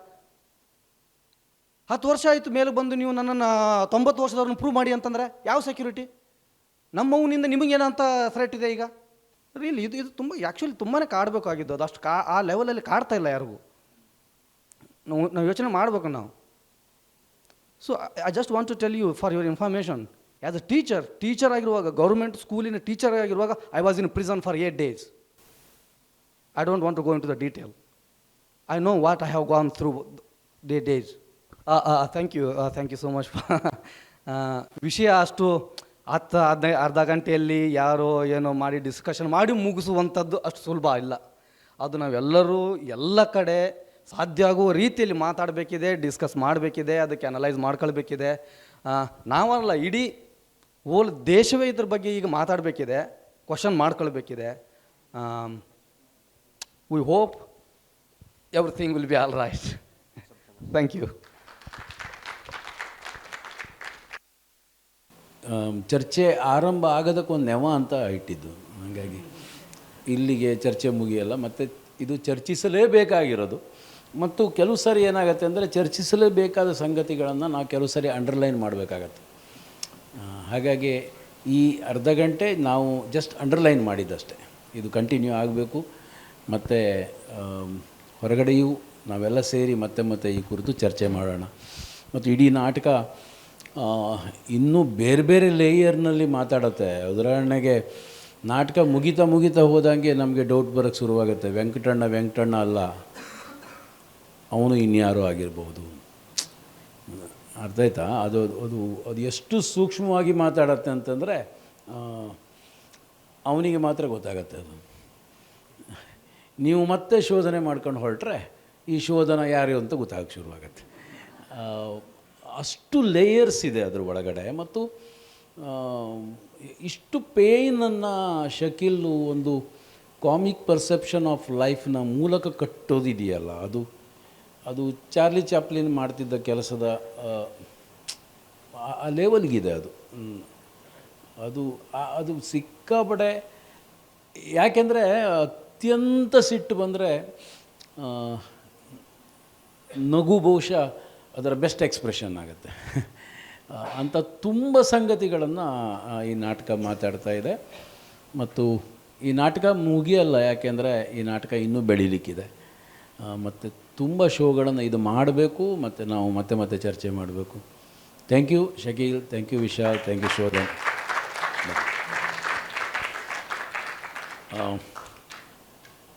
10 ವರ್ಷ ಆಯಿತು ಮೇಲೆ ಬಂದು ನೀವು ನನ್ನನ್ನು 90 ವರ್ಷದವ್ರನ್ನ ಪ್ರೂವ್ ಮಾಡಿ ಅಂತಂದರೆ ಯಾವ ಸೆಕ್ಯೂರಿಟಿ? ನಮ್ಮವನಿಂದ ನಿಮಗೇನಂತ ಥ್ರೆಟ್ ಇದೆ ಈಗ? ರಿಯಲಿ ಇದು ತುಂಬ ಆ್ಯಕ್ಚುಲಿ ತುಂಬಾ ಕಾಡಬೇಕಾಗಿದ್ದು. ಅದು ಅಷ್ಟು ಆ ಲೆವೆಲಲ್ಲಿ ಕಾಡ್ತಾ ಇಲ್ಲ ಯಾರಿಗೂ. ನಾವು ಯೋಚನೆ ಮಾಡಬೇಕು ನಾವು. So I just want to tell you for your information, as a teacher ಆಗಿರುವಾಗ, ಗೌರ್ಮೆಂಟ್ ಸ್ಕೂಲಿನ ಟೀಚರ್ ಆಗಿರುವಾಗ, I was in prison for 8 days. I don't want to go in to the detail. I know what I have gone through they days. Thank you so much. ವಿಷಯ ಅಷ್ಟು ಅರ್ಧ ಗಂಟೆಯಲ್ಲಿ ಯಾರೋ ಏನೋ ಮಾಡಿ ಡಿಸ್ಕಷನ್ ಮಾಡಿ ಮುಗಿಸುವಂಥದ್ದು ಅಷ್ಟು ಸುಲಭ ಇಲ್ಲ. ಅದು ನಾವೆಲ್ಲರೂ ಎಲ್ಲ ಕಡೆ ಸಾಧ್ಯ ಆಗುವ ರೀತಿಯಲ್ಲಿ ಮಾತಾಡಬೇಕಿದೆ, ಡಿಸ್ಕಸ್ ಮಾಡಬೇಕಿದೆ, ಅದಕ್ಕೆ ಅನಲೈಸ್ ಮಾಡ್ಕೊಳ್ಬೇಕಿದೆ. ನಾವಲ್ಲ, ಇಡೀ ಹೋಲ್ ದೇಶವೇ ಇದ್ರ ಬಗ್ಗೆ ಈಗ ಮಾತಾಡಬೇಕಿದೆ, ಕ್ವಶನ್ ಮಾಡ್ಕೊಳ್ಬೇಕಿದೆ. We hope everything will be all right. Thank you. ಚರ್ಚೆ ಆರಂಭ ಆಗೋದಕ್ಕೊಂದು ನೆವ ಅಂತ ಇಟ್ಟಿದ್ದು. ಹಾಗಾಗಿ ಇಲ್ಲಿಗೆ ಚರ್ಚೆ ಮುಗಿಯಲ್ಲ, ಮತ್ತು ಇದು ಚರ್ಚಿಸಲೇಬೇಕಾಗಿರೋದು. ಮತ್ತು ಕೆಲವು ಸಾರಿ ಏನಾಗುತ್ತೆ ಅಂದರೆ, ಚರ್ಚಿಸಲೇಬೇಕಾದ ಸಂಗತಿಗಳನ್ನು ನಾವು ಕೆಲವು ಸಾರಿ ಅಂಡರ್ಲೈನ್ ಮಾಡಬೇಕಾಗತ್ತೆ. ಹಾಗಾಗಿ ಈ ಅರ್ಧ ಗಂಟೆ ನಾವು ಜಸ್ಟ್ ಅಂಡರ್ಲೈನ್ ಮಾಡಿದ್ದಷ್ಟೇ. ಇದು ಕಂಟಿನ್ಯೂ ಆಗಬೇಕು. ಮತ್ತು ಹೊರಗಡೆಯೂ ನಾವೆಲ್ಲ ಸೇರಿ ಮತ್ತೆ ಈ ಕುರಿತು ಚರ್ಚೆ ಮಾಡೋಣ. ಮತ್ತು ಇಡೀ ನಾಟಕ ಇನ್ನೂ ಬೇರೆ ಬೇರೆ ಲೇಯರ್ನಲ್ಲಿ ಮಾತಾಡುತ್ತೆ. ಉದಾಹರಣೆಗೆ ನಾಟಕ ಮುಗಿತಾ ಹೋದಂಗೆ ನಮಗೆ ಡೌಟ್ ಬರೋಕ್ಕೆ ಶುರುವಾಗುತ್ತೆ. ವೆಂಕಟಣ್ಣ ಅಲ್ಲ, ಅವನು ಇನ್ಯಾರೋ ಆಗಿರ್ಬೋದು. ಅರ್ಥ ಆಯ್ತಾ? ಅದು ಅದು ಅದು ಎಷ್ಟು ಸೂಕ್ಷ್ಮವಾಗಿ ಮಾತಾಡತ್ತೆ ಅಂತಂದರೆ ಅವನಿಗೆ ಮಾತ್ರ ಗೊತ್ತಾಗತ್ತೆ ಅದು. ನೀವು ಮತ್ತೆ ಶೋಧನೆ ಮಾಡ್ಕೊಂಡು ಹೊರಟ್ರೆ ಈ ಶೋಧನ ಯಾರು ಅಂತ ಗೊತ್ತಾಗಕ್ಕೆ ಶುರುವಾಗತ್ತೆ. ಅಷ್ಟು ಲೇಯರ್ಸ್ ಇದೆ ಅದ್ರ ಒಳಗಡೆ. ಮತ್ತು ಇಷ್ಟು ಪೇಯ್ನನ್ನು ಶಕೀಲ್ ಒಂದು ಕಾಮಿಕ್ ಪರ್ಸೆಪ್ಷನ್ ಆಫ್ ಲೈಫ್ನ ಮೂಲಕ ಕಟ್ಟೋದಿದೆಯಲ್ಲ, ಅದು ಚಾರ್ಲಿ ಚಾಪ್ಲಿನ್ ಮಾಡ್ತಿದ್ದ ಕೆಲಸದ ಆ ಲೆವೆಲ್ಗಿದೆ ಅದು. ಅದು ಸಿಕ್ಕಾಪಟ್ಟೆ. ಯಾಕೆಂದರೆ ಅತ್ಯಂತ ಸಿಟ್ಟು ಬಂದರೆ ನಗು ಬಹುಶಃ ಅದರ ಬೆಸ್ಟ್ ಎಕ್ಸ್ಪ್ರೆಷನ್ ಆಗುತ್ತೆ. ಅಂಥ ತುಂಬ ಸಂಗತಿಗಳನ್ನು ಈ ನಾಟಕ ಮಾತಾಡ್ತಾ ಇದೆ. ಮತ್ತು ಈ ನಾಟಕ ಮುಗಿಯಲ್ಲ, ಯಾಕೆಂದರೆ ಈ ನಾಟಕ ಇನ್ನೂ ಬೆಳೀಲಿಕ್ಕಿದೆ. ಮತ್ತು ತುಂಬ ಶೋಗಳನ್ನು ಇದು ಮಾಡಬೇಕು, ಮತ್ತು ನಾವು ಮತ್ತೆ ಚರ್ಚೆ ಮಾಡಬೇಕು. Thank you Shakeel, thank you Vishal, thank you Shodhan.